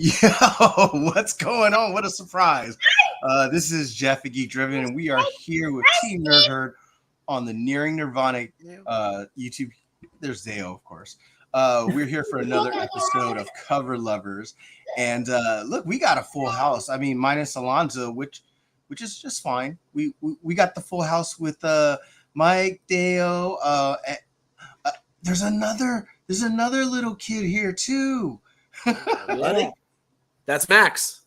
Yo, what's going on? What a surprise. This is Jeff at Geek Driven, and we are here with Team Nerd Herd on the Nearing Nirvana YouTube. There's Zayo, of course. We're here for another episode of Cover Lovers. And look, we got a full house. I mean, minus Alonzo, which is just fine. We got the full house with Mike, Dale. There's another little kid here too. Really? That's Max.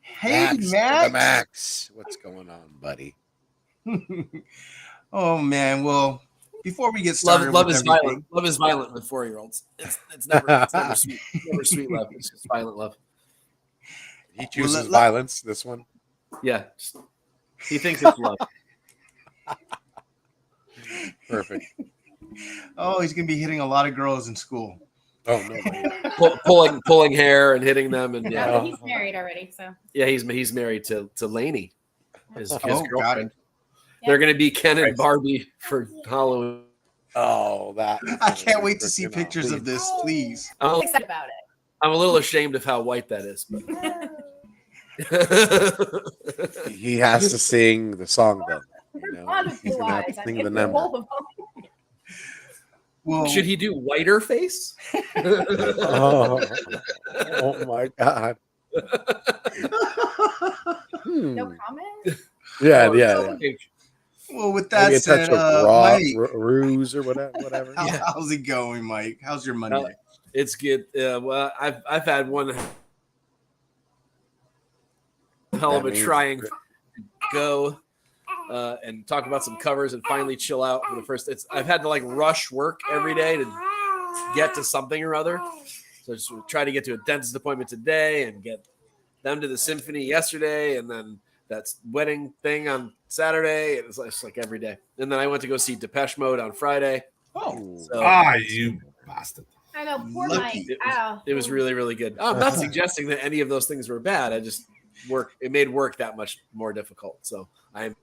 Hey, Max. Max. What's going on, buddy? Oh man. Well, before we get started, love is violent. Love is violent with 4-year-olds. It's never sweet. It's never sweet love. It's just violent love. He chooses violence. This one. Yeah. He thinks it's love. Perfect. Oh, he's gonna be hitting a lot of girls in school. Oh no! pulling hair and hitting them, and yeah, but he's married already, so yeah, he's married to Lainey, his girlfriend. Got it. They're gonna be Ken and Barbie for Halloween. Oh, that! I can't wait to see pictures of this, please. I'm excited about it. I'm a little ashamed of how white that is, but he has to sing the song though. You know, he's gonna have to sing the number. Well, should he do whiter face? Oh my God! No comment. Yeah. Well, with that maybe said, Mike, Mike, ruse or whatever. How's it going, Mike? How's your Monday? It's good. Well, I've had one hell of a trying go and talk about some covers and finally chill out for the first. I've had to like rush work every day to get to something or other. So just try to get to a dentist appointment today and get them to the symphony yesterday, and then that's wedding thing on Saturday. It's like every day. And then I went to go see Depeche Mode on Friday. Oh, so, you bastard! I know, poor Mike. It was really, really good. I'm not suggesting that any of those things were bad. I just it made work that much more difficult. So I'm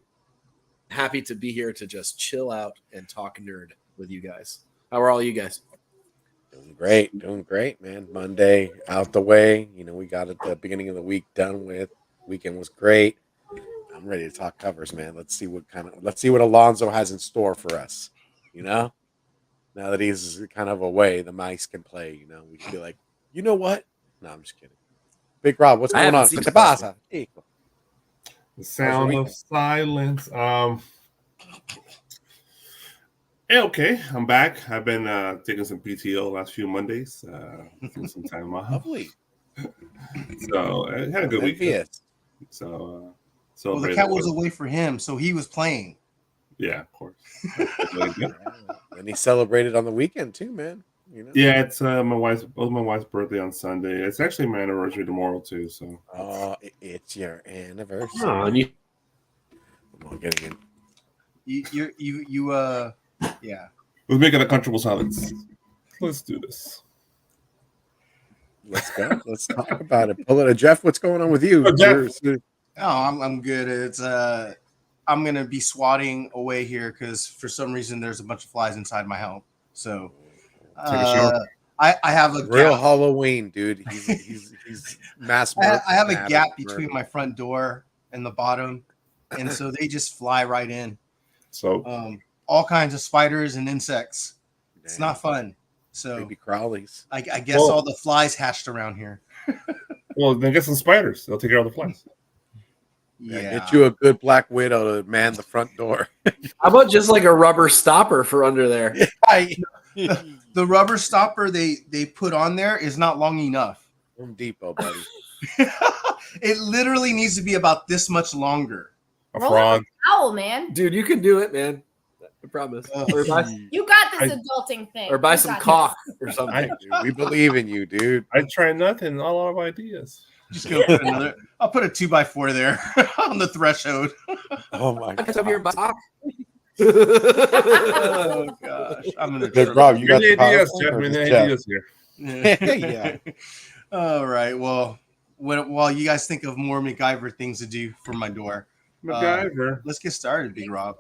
happy to be here to just chill out and talk nerd with you guys. How are all you guys? Doing great, man. Monday out the way. You know, we got it the beginning of the week done with. Weekend was great. I'm ready to talk covers, man. Let's see what Alonzo has in store for us. You know, now that he's kind of away, the mice can play. You know, we can be like, you know what? No, I'm just kidding. Big Rob, what's going on? The sound of silence. Okay, I'm back. I've been taking some PTO last few Mondays. Taking some time off. Lovely. So I had a good week. So well, the cat was away for him, so he was playing. Yeah, of course. And he celebrated on the weekend too, man. You know? Yeah, it's my wife's birthday on Sunday. It's actually my anniversary tomorrow too. So it's your anniversary. Oh, and Come on, get it in. Yeah. Let's make it a comfortable silence. Let's do this. Let's go. Let's talk about it. Pull it, Jeff. What's going on with you? Jeff. I'm good. It's I'm gonna be swatting away here because for some reason there's a bunch of flies inside my home. So I have a real gap. Halloween, dude. He's mass. I have a gap between my front door and the bottom, and so they just fly right in. So all kinds of spiders and insects. Damn. It's not fun. So maybe crawlies. I guess all the flies hatched around here. Well, then get some spiders. They'll take care of the flies. Yeah. Get you a good black widow to man the front door. How about just like a rubber stopper for under there? The rubber stopper they put on there is not long enough. Home Depot, buddy. It literally needs to be about this much longer. A frog. Owl, man. Dude, you can do it, man. I promise. You got this adulting thing. Or buy some caulk or something. We believe in you, dude. I try nothing. A lot of ideas. Just go put another. I'll put a 2x4 there on the threshold. Oh my god! Up here, Bob. Oh gosh, I'm gonna. Big Rob, you got the ideas, Jeff. Ideas here. Yeah. All right. Well, while you guys think of more MacGyver things to do for my door, MacGyver. Let's get started, Big Rob.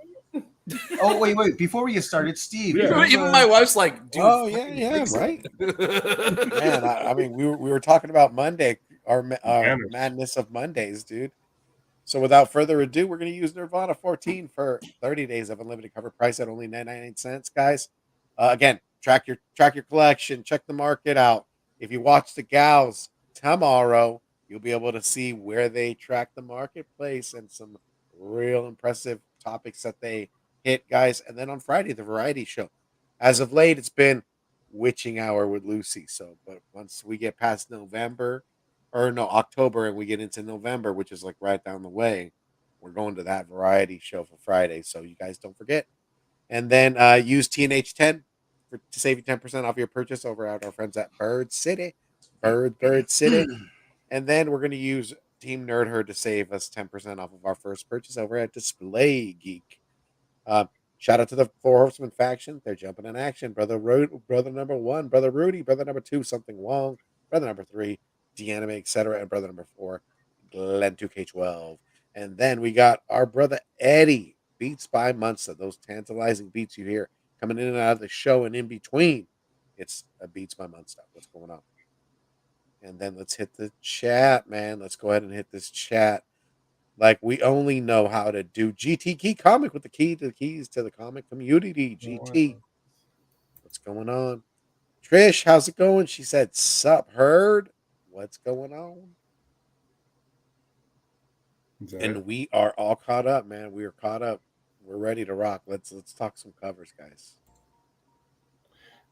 Oh wait! Before we get started, Steve. Yeah. Even my wife's like, dude. Oh yeah, right. Man, I mean, we were talking about Monday. our Manners. madness of Mondays, dude. So without further ado, we're going to use Nirvana 14 for 30 days of unlimited cover price at only 99 cents, guys. Again, track your collection, check the market out. If you watch the gals tomorrow, you'll be able to see where they track the marketplace and some real impressive topics that they hit, guys. And then on Friday, the variety show. As of late, it's been Witching Hour with Lucy. So, but once we get past October, and we get into November, which is like right down the way, we're going to that variety show for Friday. So you guys don't forget. And then use TNH10 to save you 10% off your purchase over at our friends at Bird City. Bird City. And then we're going to use Team Nerd Herd to save us 10% off of our first purchase over at Display Geek. Shout out to the Four Horsemen faction. They're jumping in action. Brother number 1, Brother Rudy, Brother number 2, Something Wong, Brother number 3, Deanime, etc., and Brother number 4, Glenn 2K12. And then we got our brother Eddie, Beats by Munster. Those tantalizing beats you hear coming in and out of the show and in between. It's a Beats by Munster. What's going on? And then let's hit the chat, man. Let's go ahead and hit this chat. Like we only know how to do. GT Key Comic with the keys to the comic community. GT. What's going on? Trish, how's it going? She said, sup, heard? What's going on? And we are all caught up, man. We are caught up. We're ready to rock. Let's talk some covers, guys.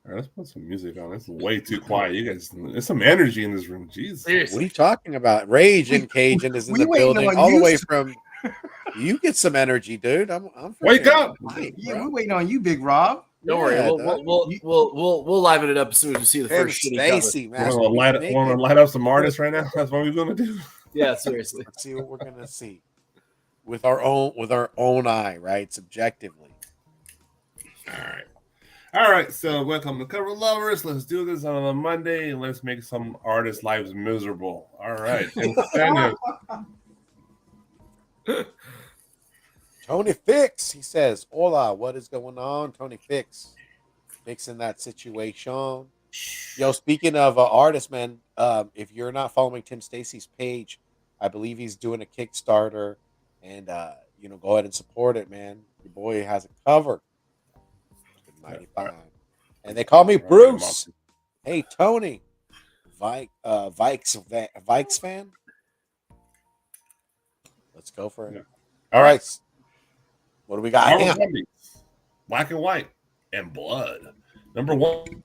All right, let's put some music on. It's way too quiet. You guys, there's some energy in this room. Jesus. What are you talking about? Rage and Cajun is in the building all the way from. You get some energy, dude. I'm wake up. Yeah, we're waiting on you, Big Rob. Don't worry, we'll liven it up as soon as we see the first Stacy, man. Want to light up some artists right now? That's what we're gonna do. Yeah, seriously. Let's see what we're gonna see with our own eye, right? Subjectively. All right. So welcome to Cover Lovers. Let's do this on a Monday and let's make some artists' lives miserable. All right. Tony Fix, he says, hola, what is going on? Tony Fix, fixing that situation. Yo, speaking of artists, man, if you're not following Tim Stacy's page, I believe he's doing a Kickstarter, and go ahead and support it, man. Your boy has a cover. Mighty fine. And they call me Bruce. Hey, Tony, Vikes fan. Let's go for it. Yeah. All right. What do we got? Black and White and Blood. Number 1.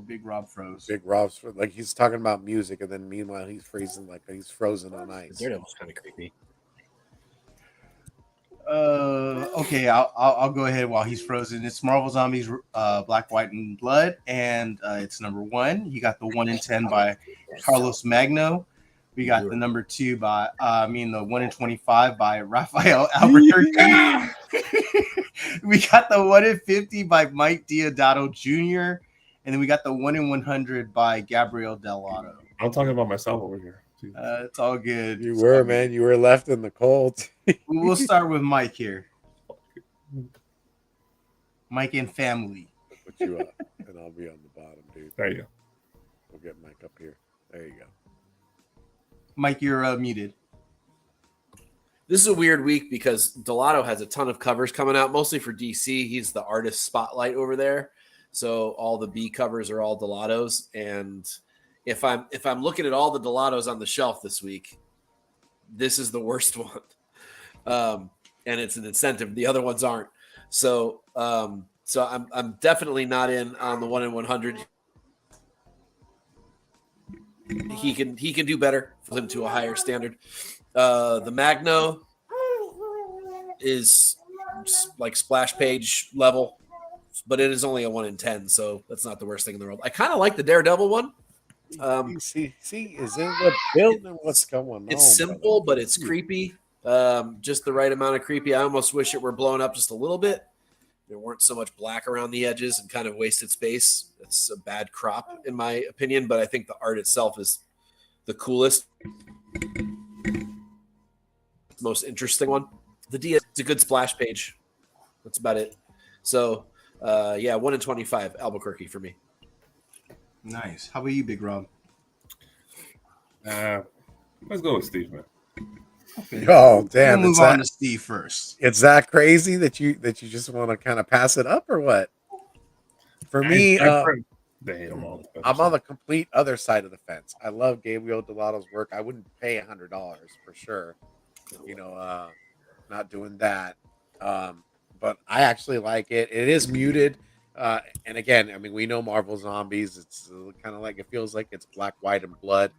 Big Rob froze. Big Rob's like he's talking about music, and then meanwhile he's freezing like he's frozen on ice. Daredevil's kind of creepy. Okay, I'll go ahead while he's frozen. It's Marvel Zombies, Black, White, and Blood, and it's number 1. You got the 1 in 10 by Carlos Magno. We got the number 2 by the 1 in 25 by Rafael Albuquerque. Yeah! We got the 1 in 50 by Mike Deodato Jr. And then we got the 1 in 100 by Gabriel Dell'Otto. I'm talking about myself over here. It's all good. You were, man. You were left in the cold. We'll start with Mike here. Mike and family. I'll put you up, and I'll be on the bottom, dude. There you go. We'll get Mike up here. There you go. Mike, you're muted. This is a weird week because Dell'Otto has a ton of covers coming out, mostly for DC. He's the artist spotlight over there. So all the B covers are all Dell'Ottos. And if I'm looking at all the Dell'Ottos on the shelf this week, this is the worst one. And it's an incentive. The other ones aren't. So I'm definitely not in on the 1 in 100. He can do better for him to a higher standard. The Magno is like splash page level, but it is only a 1 in 10, so that's not the worst thing in the world. I kind of like the Daredevil one. See, is in the building. What's going on? It's simple, but it's creepy. Just the right amount of creepy. I almost wish it were blown up just a little bit. There weren't so much black around the edges and kind of wasted space. It's a bad crop, in my opinion, but I think the art itself is the coolest, most interesting one. The D is a good splash page. That's about it. So, 1 in 25, Albuquerque for me. Nice. How about you, Big Rob? Let's go with Steve, man. Okay. Oh, damn. We'll move on to Steve first. It's that crazy that you just want to kind of pass it up or what? For me, I'm on the complete other side of the fence. I love Gabriel Delato's work. I wouldn't pay $100 for sure. Not doing that. But I actually like it. It is muted. And again, I mean, we know Marvel Zombies. It's kind of like it feels like it's black, white, and blood.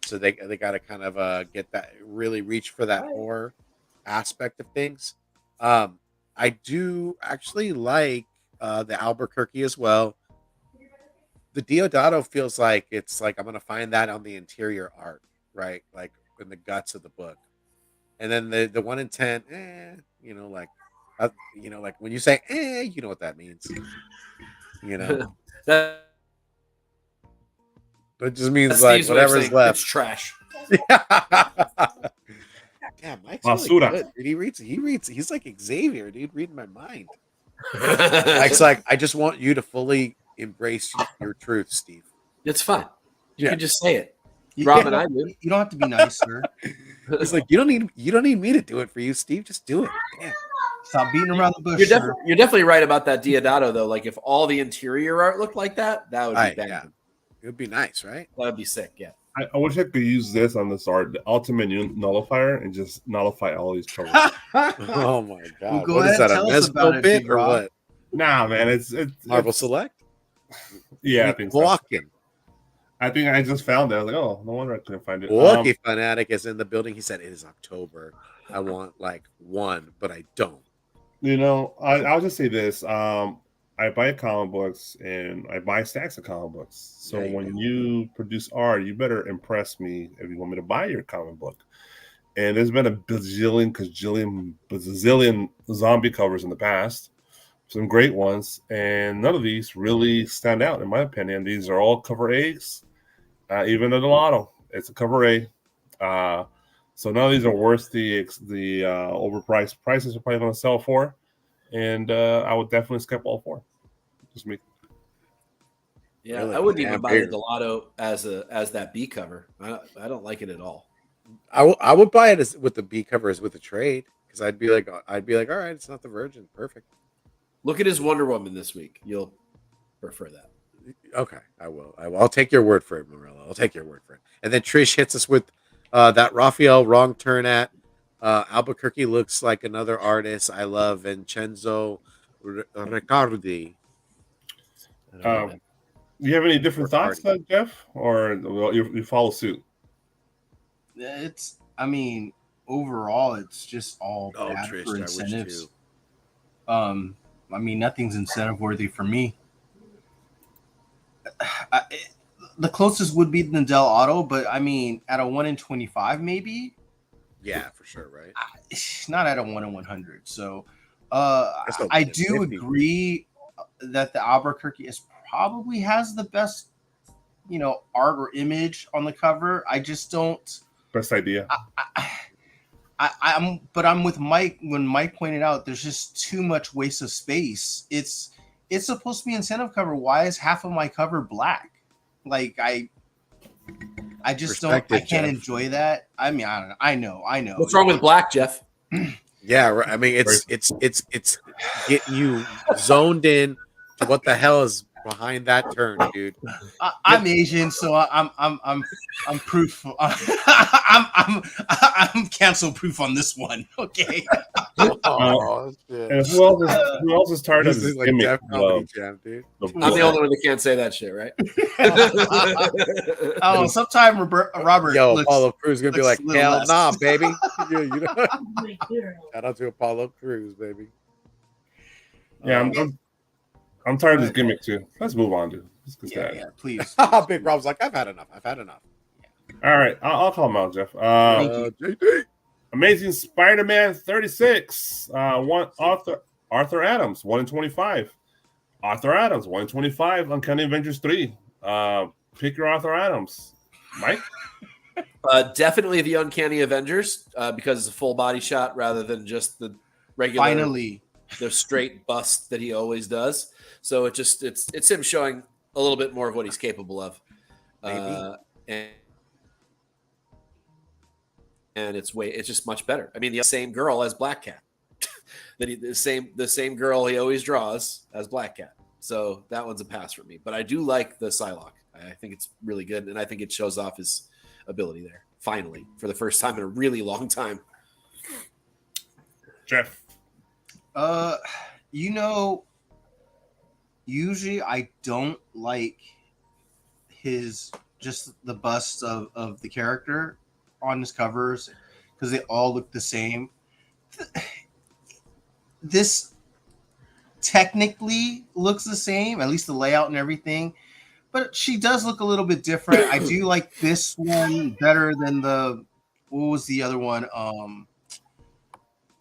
So they got to kind of get that, really reach for that horror aspect of things. I do actually like the Albuquerque as well. The Deodato feels like it's like I'm gonna find that on the interior art, right? Like in the guts of the book. And then the 1 in 10, like when you say you know what that means. That It just means That's like Steve's way of whatever's saying left. It's trash. Damn, Mike's really good. Dude, he reads. He's like Xavier, dude, reading my mind. Mike's like, I just want you to fully embrace your truth, Steve. It's fine. You can just say it. You Rob don't- and I do. You don't have to be nice, sir. He's like, you don't need me to do it for you, Steve. Just do it. Damn. Stop beating around the bush, You're, sir. you're definitely right about that Deodato, though. Like, if all the interior art looked like that, that would be Right, bad. yeah. It would be nice, right? That would be sick, yeah. I wish I could use this on this art, the ultimate nullifier, and just nullify all these covers. Oh my god! Well, go What is ahead, that? A tell us about Mezco it, bit Big or Rob. what? Nah, man, it's Marvel it's, Select. Yeah, I think so. Walking. I think I just found it. I was like, oh, no wonder I couldn't find it. Lucky Fanatic is in the building. He said it is October. I want like one, but I don't. I'll just say this. I buy comic books and I buy stacks of comic books. So Yeah, you when do. you produce art, you better impress me if you want me to buy your comic book. And there's been a bazillion zombie covers in the past, some great ones, and none of these really stand out in my opinion. These are all cover A's, even the Delotto. It's a cover A. So none of these are worth the overpriced prices you're probably going to sell for. And I would definitely skip all four. Just me. Yeah, Really? I wouldn't Yeah, even buy the bigger. Delotto as that B cover. I don't like it at all. I would buy it with the B cover as with a trade because I'd be like, all right, it's not the Virgin, perfect. Look at his Wonder Woman this week. You'll prefer that. Okay, I will. I'll take your word for it, Morello. I'll take your word for it. And then Trish hits us with that Raphael wrong turn at Albuquerque looks like another artist I love, Vincenzo Riccardi. Do you have any different thoughts, Jeff, or you follow suit? Overall, it's just all bad Trish, for I wish incentives. too. Nothing's incentive worthy for me. The closest would be the Del Auto, but at a 1 in 25, maybe. Yeah, for sure, right? Not at a 1 in 100. So, That's a I do 50. agree that the Albuquerque probably has the best, art or image on the cover. I just don't. Best idea. I'm with Mike when Mike pointed out there's just too much waste of space. It's supposed to be incentive cover. Why is half of my cover black? Like I just don't. I can't Jeff. enjoy that. I don't know. I know. What's wrong with black, Jeff? Yeah, right. It's getting you zoned in to what the hell is behind that turn, dude. I'm Asian, so I'm proof. I'm cancel proof on this one. Okay. Oh, shit. And who else is tired of This this is like gimmick? Jeff Comedy Jam, dude. I'm the only one that can't say that shit, right? Oh, sometime Robert. Yo, looks- Apollo Crews gonna be looks like, a little hell less. nah, baby. Shout out to Apollo Crews, baby. Yeah, I'm tired of this gimmick too. Let's move on, dude. Let's get started. Yeah, please. Big Rob's like, I've had enough. All right, I'll call him out, Jeff. JD. Amazing Spider-Man 36. One Arthur Adams, 1 in 25. Arthur Adams, 1 in 25. Uncanny Avengers 3. Pick your Arthur Adams. Mike? Definitely the Uncanny Avengers because it's a full body shot rather than just the regular, Finally. the straight bust that he always does. So it's him showing a little bit more of what he's capable of. Maybe. And and it's just much better. I mean, the same girl as Black Cat, the same girl he always draws as Black Cat. So that one's a pass for me. But I do like the Psylocke. I think it's really good, and I think it shows off his ability there. Finally, for the first time in a really long time. Jeff. Usually I don't like just the bust of the character on his covers because they all look the same. This technically looks the same, at least the layout and everything, but she does look a little bit different. I do like this one better than what was the other one?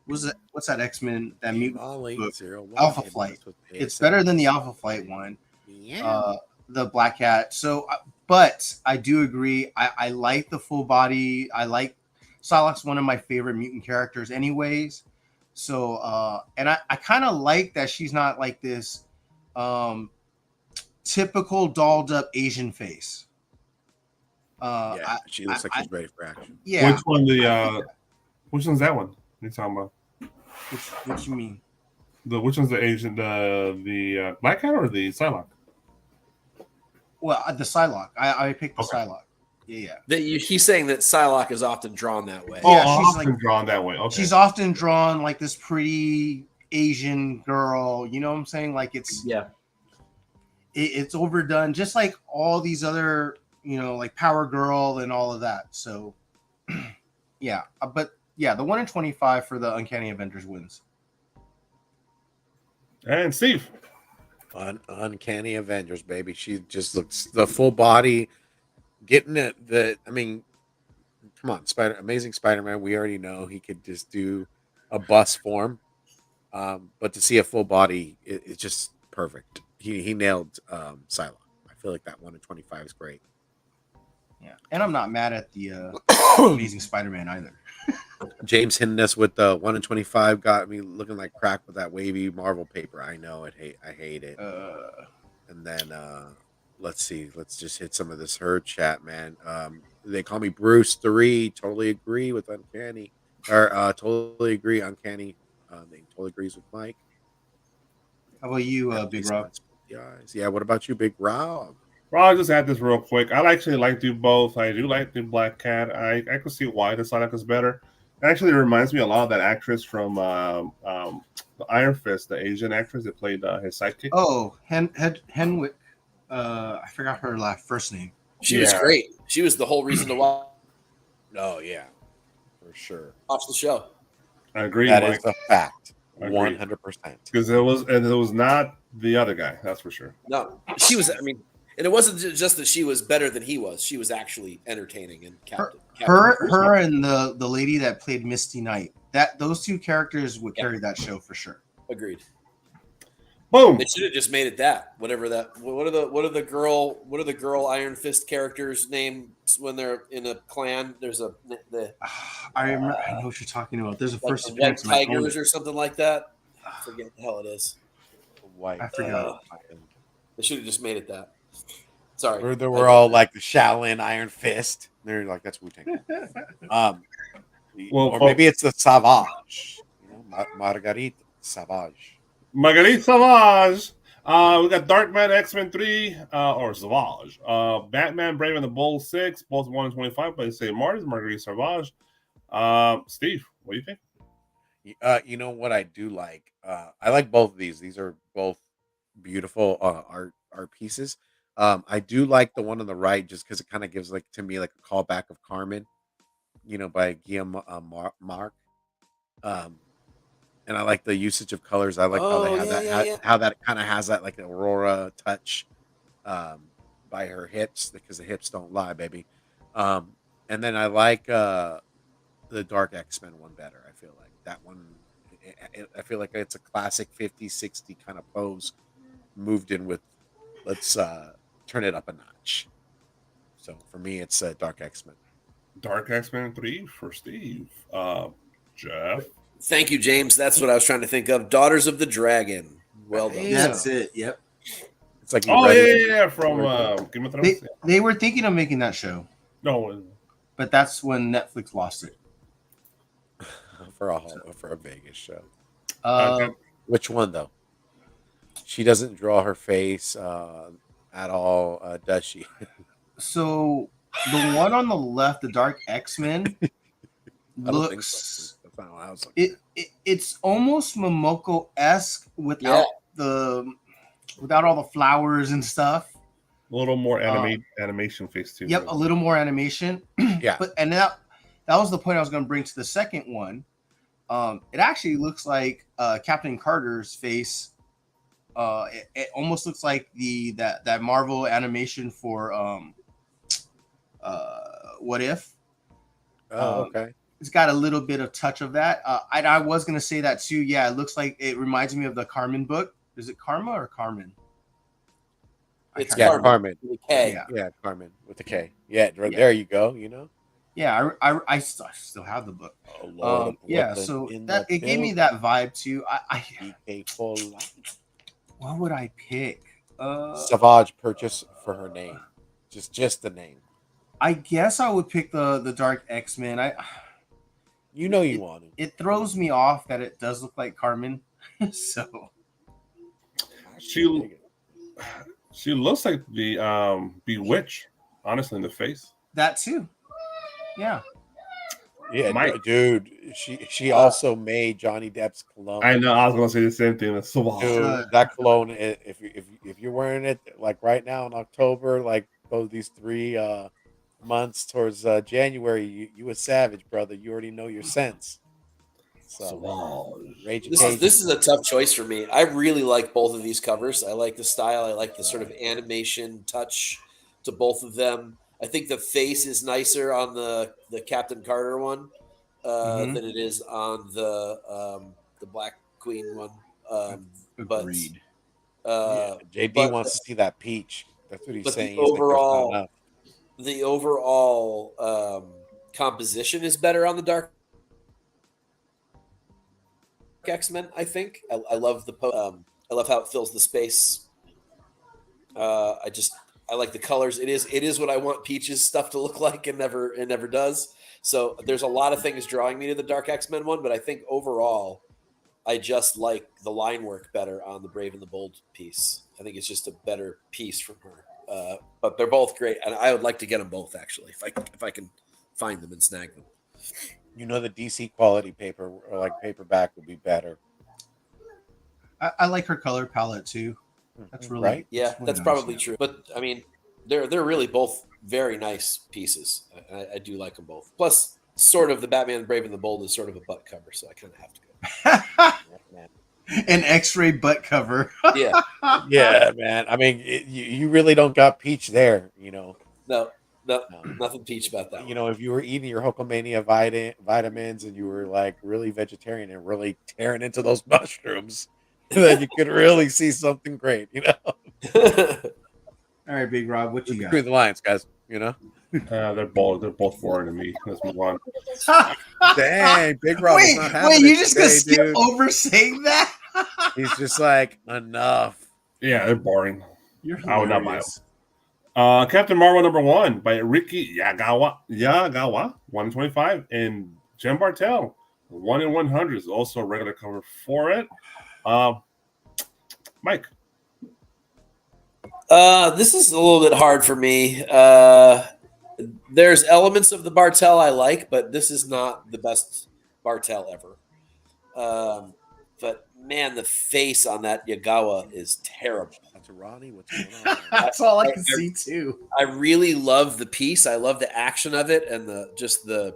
What's that X-Men, that mutant book? Alpha Flight. It's better than the Alpha Flight one. Yeah. The Black Cat. So, but I do agree. I like the full body. I like Psylocke's one of my favorite mutant characters anyways. So, and I kind of like that she's not like this typical dolled up Asian face. She looks like she's ready for action. Yeah. Which one's that one you're talking about? What you mean? Which one's the Asian, the Black Cat or the Psylocke? Well, the Psylocke. I picked the Psylocke. Yeah. He's saying that Psylocke is often drawn that way. Yeah, she's she's often like drawn that way. Okay. She's often drawn like this pretty Asian girl. You know what I'm saying? Like it's overdone, just like all these other, like Power Girl and all of that. So, yeah. But yeah, the 1 in 25 for the Uncanny Avengers wins. And Steve. Uncanny Avengers, baby. She just looks the full body, getting it. I mean, come on, Amazing Spider-Man. We already know he could just do a bust form, but to see a full body, it's just perfect. He nailed Psylocke. I feel like that 1 in 25 is great. Yeah, and I'm not mad at the Amazing Spider-Man either. James hitting us with the 1 in 25 got me looking like crack with that wavy Marvel paper. I know it. I hate it. And then let's see. Let's just hit some of this herd chat, man. They call me Bruce 3. Totally agree with Uncanny. Or totally agree. Uncanny. They totally agrees with Mike. How about you, Big Rob? Yeah. What about you, Big Rob? Well, I'll just add this real quick. I actually like to do both. I do like the Black Cat. I can see why the Psylocke is better. It actually reminds me a lot of that actress from the Iron Fist, the Asian actress that played his sidekick. Oh, Henwick. I forgot her first name. She was great. She was the whole reason to watch. Oh yeah, for sure. Watch the show. I agree. That Mike. is a fact. 100%. Because it was not the other guy. That's for sure. No, she was. I mean. And it wasn't just that she was better than he was. She was actually entertaining and her and the lady that played Misty Knight. Those two characters would carry that show for sure. Agreed. Boom. They should have just made it that. Whatever that. What are the girl Iron Fist characters' names when they're in a clan? There's I remember. I know what you're talking about. There's a first appearance. White Tigers or something like that. I forget what the hell it is. White. I forgot. They should have just made it that. Sorry. We're all like the Shaolin Iron Fist. They're like, that's Wu-Tang. Or maybe it's the Savage. Margarita Savage. Margarita Savage. We got Darkman X-Men 3 or Savage. Batman Brave and the Bold 6, both 1 in 25 by St. Martin's, Margarita Savage. Steve, what do you think? You know what I do like? I like both of these. These are both beautiful art pieces. I do like the one on the right just because it kind of gives to me a callback of Carmen, by Guillaume Marc. And I like the usage of colors. I like how they have how that kind of has that Aurora touch by her hips, because the hips don't lie, baby. And then I like the Dark X-Men one better. I feel like that one. I feel like it's a classic 50s, 60 kind of pose moved in with let's turn it up a notch. So for me, it's Dark X-Men. Dark X-Men 3 for Steve. Jeff. Thank you, James. That's what I was trying to think of. Daughters of the Dragon. Well done. That's it. Yep. It's like from Game of Thrones. They were thinking of making that show. No, but that's when Netflix lost it. for a Vegas show. Uh, Which one though? She doesn't draw her face at all, does she? so the one on the left, the Dark X-Men, I don't think looks so. That's not what I was looking it's almost Momoko-esque without without all the flowers and stuff. A little more animation face too. Yep, a little more animation. Yeah. But and that was the point I was going to bring to the second one. It actually looks like Captain Carter's face. It almost looks like that Marvel animation for What If. Oh, okay. It's got a little bit of touch of that. I was going to say that too. Yeah, it looks like it reminds me of the Carmen book. Is it Karma or Carmen? It's Carmen. With a K. Yeah, Carmen with the K. Yeah, there you go. You know. Yeah, I still have the book. Oh, Lord, yeah, so that it gave me that vibe too. What would I pick? Savage purchase for her name, just the name. I guess I would pick the Dark X-Men. You know you want it. It throws me off that it does look like Carmen. So she looks like the Bewitched, honestly, in the face. That too. Yeah. Yeah, Mike. dude. She also made Johnny Depp's cologne. I know. I was gonna say the same thing. That's so Dude, that cologne. If you're wearing it like right now in October, like both these 3 months towards January, you a savage, brother. You already know your sense. So, this is a tough choice for me. I really like both of these covers. I like the style. I like the sort of animation touch to both of them. I think the face is nicer on the Captain Carter one than it is on the Black Queen one. Agreed. JD wants to see that peach. That's what he's saying. The overall composition is better on the Dark X-Men. I think I love I love how it fills the space. I like the colors. It is what I want Peach's stuff to look like, and never does. So there's a lot of things drawing me to the Dark X-Men one, but I think overall, I just like the line work better on the Brave and the Bold piece. I think it's just a better piece from her. But they're both great, and I would like to get them both actually, if I can find them and snag them. You know, the DC quality paper or like paperback would be better. I like her color palette too. That's really right. Yeah, really that's nice, probably yeah. true. But I mean, they're really both very nice pieces. I do like them both. Plus, sort of the Batman Brave and the Bold is sort of a butt cover, so I kind of have to go. An X-ray butt cover. Yeah. Yeah, man. I mean, you really don't got Peach there, you know. No, nothing peach about that. You know, if you were eating your Hulkamania vitamins and you were like really vegetarian and really tearing into those mushrooms, then you could really see something great, you know. All right, Big Rob, what you got? Between the lines, guys, you know. They're both foreign to me. Let's move on. Dang, Big Rob. Wait, you just gonna skip over saying that? He's just like, enough. Yeah, they're boring. You're I would not buy hilarious. them. Captain Marvel #1 by Ricky Yagawa 1/25, and Jen Bartel 1/100 is also a regular cover for it. Mike. This is a little bit hard for me. There's elements of the Bartel I like, but this is not the best Bartel ever. But man, the face on that Yagawa is terrible. That's Ronnie. What's going on? That's all I can see too. I really love the piece. I love the action of it, and the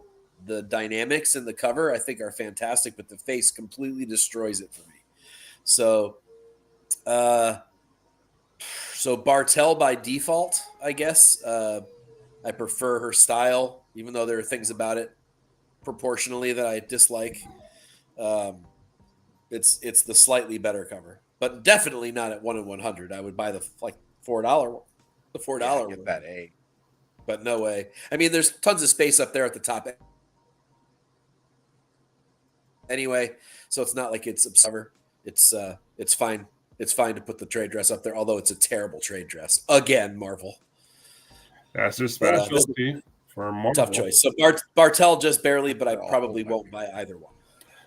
dynamics in the cover I think are fantastic, but the face completely destroys it for me. So Bartel by default, I guess. I prefer her style, even though there are things about it proportionally that I dislike. It's the slightly better cover, but definitely not at 1/100. I would buy the $4 one, the $4 Get one. that A. But no way. I mean, there's tons of space up there at the top. Anyway, so it's not like it's absurd. It's fine. It's fine to put the trade dress up there, although it's a terrible trade dress. Again, Marvel. That's their specialty for Marvel. Tough choice. So Bartel just barely, but I probably won't buy either one.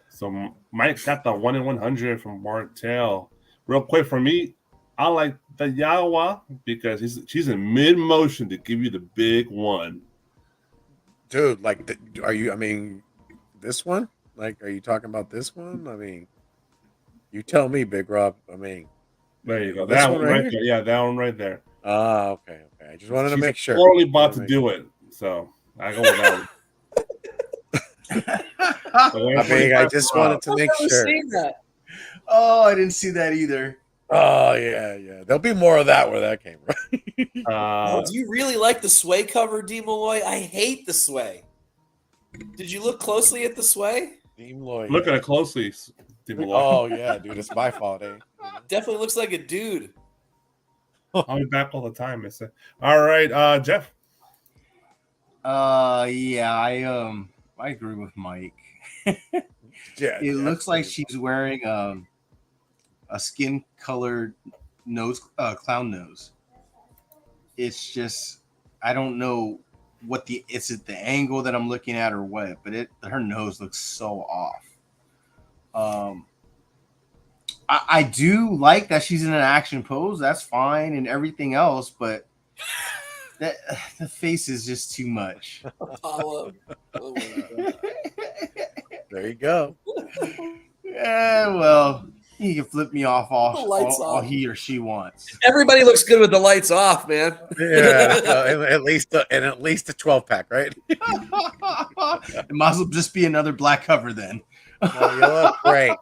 So Mike got the 1 in 100 from Bartel. Real quick for me, I like the Yawa because she's in mid motion to give you the big one. Dude, like, are you? I mean, this one? Like, are you talking about this one? I mean, you tell me, Big Rob. I mean, There you go. this That one one right right there. Yeah, that one right there. Okay. I just wanted to She's make sure. totally about to do it, so I go with that one. I mean, I just wanted to make sure. That. Oh, I didn't see that either. Oh yeah. There'll be more of that where that came from. Do you really like the Sway cover, D. Malloy? I hate the Sway. Did you look closely at the Sway? Look at it closely. Oh yeah, dude, it's my fault, eh? Definitely looks like a dude. I'll be back all the time, mister. All right, Jeff. Yeah, I agree with Mike. Yeah, It looks like she's wearing a skin colored nose, clown nose. It's just, I don't know what is it the angle that I'm looking at or what, but her nose looks so off. I do like that she's in an action pose. That's fine and everything else, but the face is just too much. Apollo. Oh my God. There you go. Yeah, well, he can flip me off The lights all off. he or she wants. Everybody looks good with the lights off, man. Yeah, at least a 12-pack, right? It might as well just be another black cover then. No, you look great.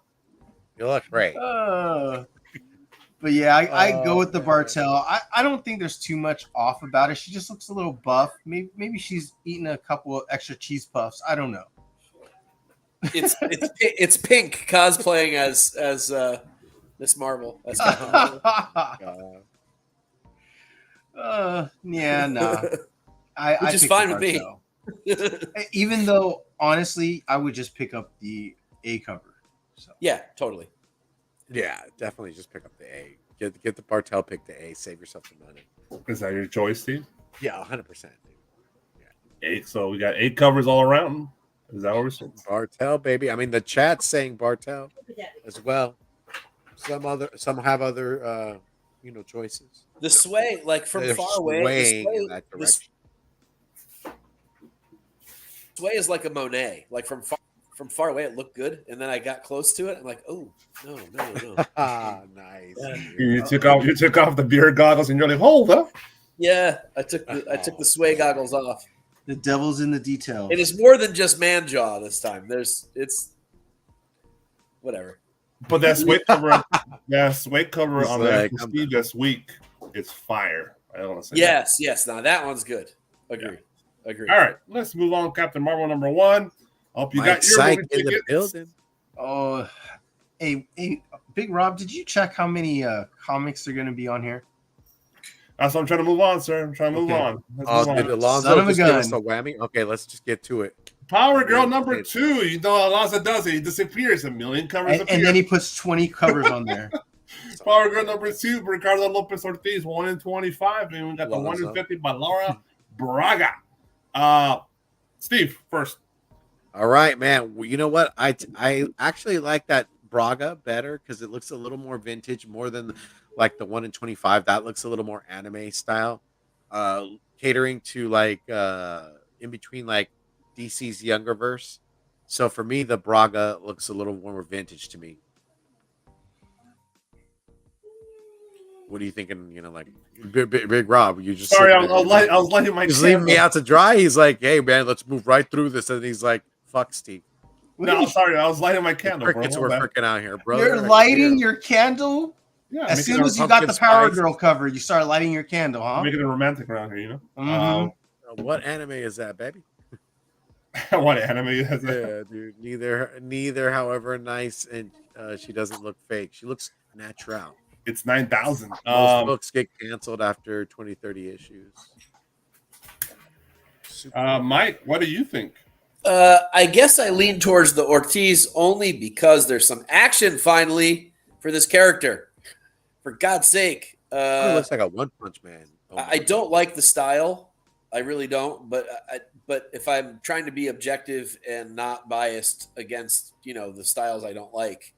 You look great. But yeah, I go with the Bartel. I don't think there's too much off about it. She just looks a little buff. Maybe she's eaten a couple of extra cheese puffs. I don't know. It's Pink cosplaying as Miss Marvel. That's Captain Marvel. Yeah, nah. Which is fine with me. Even though, honestly, I would just pick up the A cover. So. Yeah, totally. Yeah, definitely just pick up the A. Get the Bartel, pick the A. Save yourself some money. Is that your choice, Steve? Yeah, 100%. Yeah. So we got 8 covers all around. Is that what we're saying? Bartel, baby. I mean, the chat's saying Bartel as well. Some have other choices. The Sway, like from They're far away, swaying in that the direction. Sway is like a Monet. Like from far away, it looked good, and then I got close to it. I'm like, oh no. Nice. You took off the beer goggles and you're like, hold up. Yeah, I took the Sway goggles off. The devil's in the details. It is more than just man jaw this time. It's whatever. But that Sway cover, on like, the Steve this week is fire. I don't want to say Yes. Now that one's good. Agree. All right, let's move on. Captain Marvel number 1. Hope you got your Psych movie in the tickets. building. Oh, hey, Big Rob, did you check how many comics are going to be on here? That's what I'm trying to move on, sir. I'm trying to move Okay. on. Let's Oh, move did on. Alonzo Son of a just give us a gun. whammy? Okay, let's just get to it. Power Girl number 2. You know, Alonzo does it. He disappears. A million covers appear. And then he puts 20 covers on there. Power Girl number 2, Ricardo Lopez Ortiz, 1 in 25. And we got the 1 in 50 by Laura Braga. Steve, first. All right, man. Well, you know what? I actually like that Braga better because it looks a little more vintage, more than like the 1 in 25. That looks a little more anime style, catering to like in between like DC's younger verse. So for me, the Braga looks a little more vintage to me. What are you thinking? You know, like Big Rob, you just Sorry, I was lighting my He's leaving me candle. out to dry. He's like, "Hey, man, let's move right through this." And he's like, "Fuck, Steve." No, sorry, I was lighting my candle, bro. Crickets were freaking out here, bro. You're lighting your candle? Yeah, As making soon it- as you got the pumpkin Power spice. Girl cover, you start lighting your candle, huh? making it romantic around here, you know? Mhm. What anime is that, baby? What anime is that? Yeah, dude. Neither. However nice, and she doesn't look fake. She looks natural. It's 9,000. Most books get canceled after 20, 30 issues. Mike, what do you think? I guess I lean towards the Ortiz only because there's some action finally for this character. For God's sake. It looks like a One Punch Man. Oh, I don't like the style. I really don't. But But if I'm trying to be objective and not biased against, the styles I don't like,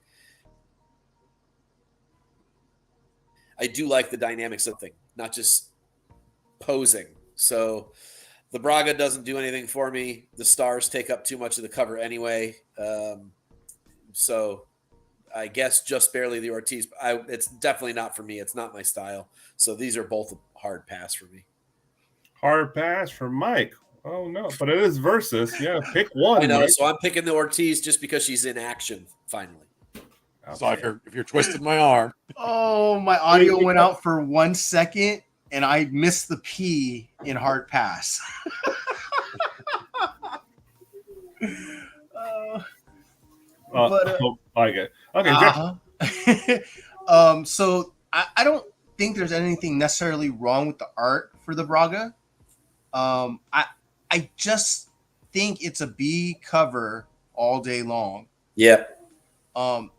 I do like the dynamics of the thing, not just posing. So the Braga doesn't do anything for me. The stars take up too much of the cover anyway. So I guess just barely the Ortiz. It's definitely not for me. It's not my style. So these are both a hard pass for me. Hard pass for Mike. Oh, no. But it is versus. Yeah, pick one. I know. Mike. So I'm picking the Ortiz just because she's in action finally. So if you're twisting my arm. Oh, my audio went out for 1 second, and I missed the P in hard pass. Okay. Okay. So I don't think there's anything necessarily wrong with the art for the Braga. I just think it's a B cover all day long. Yeah.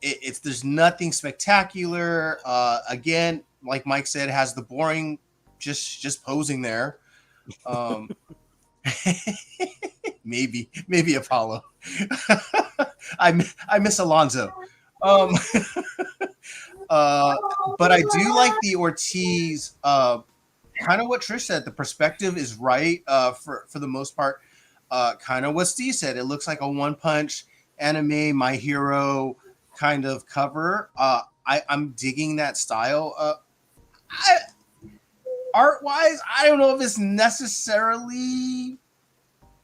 There's nothing spectacular. Again, like Mike said, it has the boring just posing there. Maybe Apollo. I miss Alonso. But I do like the Ortiz. Kind of what Trish said. The perspective is right. For the most part. Kind of what Steve said. It looks like a One Punch anime, My Hero kind of cover. I'm digging that style. Art wise, I don't know if it's necessarily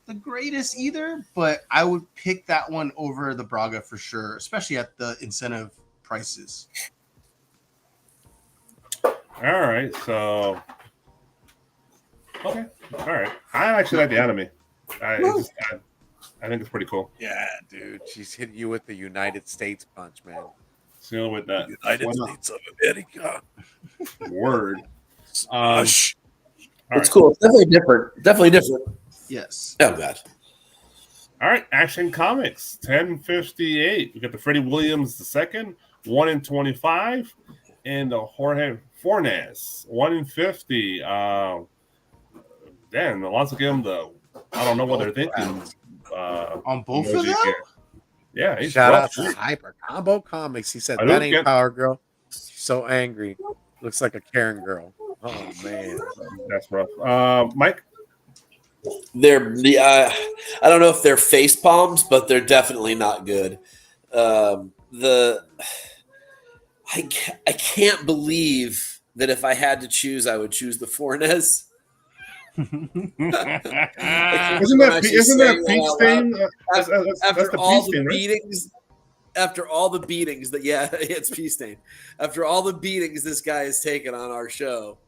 the greatest either, but I would pick that one over the Braga for sure, especially at the incentive prices. All right. So, okay. All right. I actually like the anime. I think it's pretty cool. Yeah, dude. She's hitting you with the United States punch, man. Still with that. United States of America. Word. It's right. cool. It's definitely different. Yes. Oh god. All right, Action Comics, 1058. We got the Freddie Williams II, 1 in 25, and the Jorge Fornes, 1 in 50. Damn, Alonso gave him the. I don't know what they're thinking. On both of them? Yeah, he's Shout out rough. to Hyper Combo Comics. He said I that don't ain't get- Power Girl. She's so angry. Looks like a Karen girl. Oh man. That's rough. Mike. I don't know if they're face palms, but they're definitely not good. I can't believe that if I had to choose, I would choose the Fornes. Isn't that pink stain? After all the right? beatings, after all the beatings it's pea stain. After all the beatings this guy has taken on our show,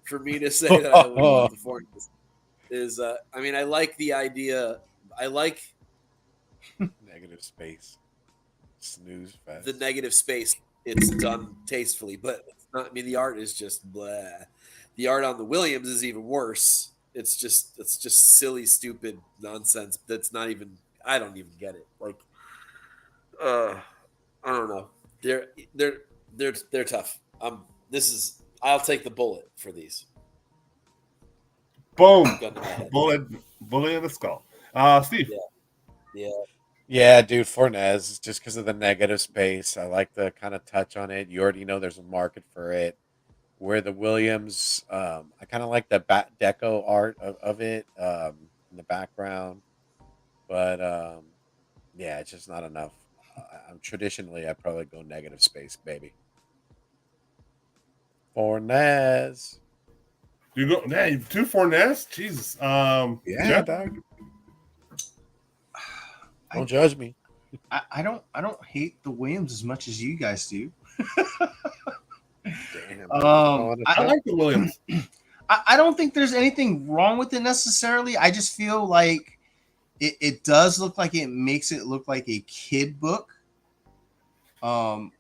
for me to say that I would want the Fornes is, I like the idea. I like Negative space. Snooze fest. the negative space. It's done tastefully, but it's not. I mean, the art is just blah. The art on the Williams is even worse. It's just silly, stupid nonsense. That's not even. I don't even get it. Like, I don't know. They're tough. I'll take the bullet for these. Boom. Gun to my head. Bullet in the skull. Steve. Yeah. Yeah, dude, Fornes, just because of the negative space. I like the kind of touch on it. You already know there's a market for it. Where the Williams, I kind of like the deco art of it in the background. But yeah, it's just not enough. Traditionally, I probably go negative space, baby. Fornes. You go. Yeah, you do Fornes. Jesus. Yeah, Jeff? dog. Don't judge me. I don't hate the Williams as much as you guys do. Damn. I like the Williams. I don't think there's anything wrong with it necessarily. I just feel like it does look like it makes it look like a kid book.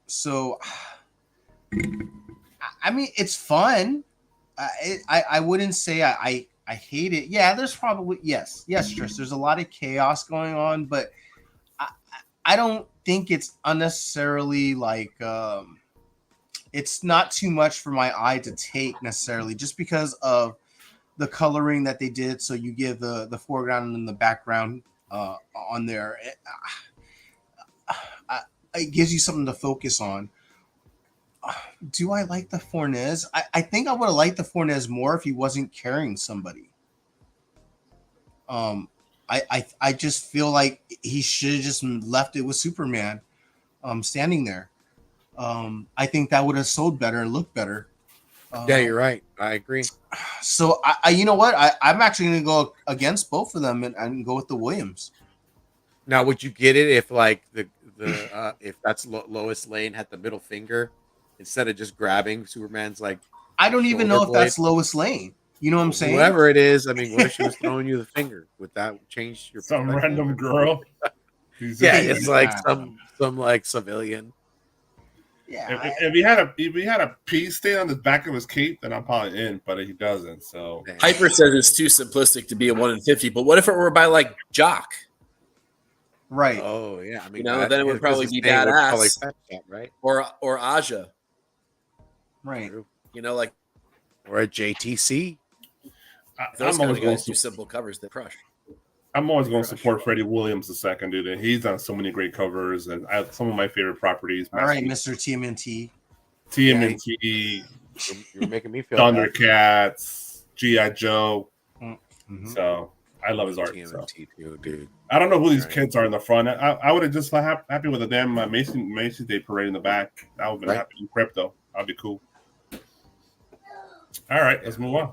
So I mean, it's fun. I wouldn't say I hate it. Yeah, there's probably yes, Trish. There's a lot of chaos going on, but I don't think it's unnecessarily like it's not too much for my eye to take necessarily, just because of the coloring that they did. So you give the foreground and the background on there. It gives you something to focus on. Do I like the Fornes? I think I would have liked the Fornes more if he wasn't carrying somebody. I just feel like he should have just left it with Superman standing there. I think that would have sold better and looked better. Yeah, you're right. I agree. So I you know what? I'm actually going to go against both of them and go with the Williams. Now, would you get it if like the if that's Lois Lane had the middle finger instead of just grabbing Superman's like? I don't even know if blade? that's Lois Lane. You know what I'm saying? Whoever it is, I mean, what if she was throwing you the finger? Would that change your Some perspective? random girl. Yeah, it's like some like civilian. Yeah. If he had a pea stain on the back of his cape, then I'm probably in, but he doesn't. So Hyper says it's too simplistic to be a 1 in 50, but what if it were by like Jock? Right. Oh yeah, I mean, You know, then it would probably be badass. Right? Or Aja, Right. you know, like Or a JTC. those I'm kind always of going guys do simple covers that crush. I'm always going to support Freddie Williams the second, dude. And he's done so many great covers, and I have some of my favorite properties. All right, Mr. TMNT. TMNT, You're making me feel bad. Thundercats, GI Joe. Mm-hmm. So I love his art. So. TMNT too, dude. I don't know who these Right. kids are in the front. I would have just happy with a damn Macy's Day parade in the back. I would have been Right. happy in crypto. That'd be cool. All right, let's move on.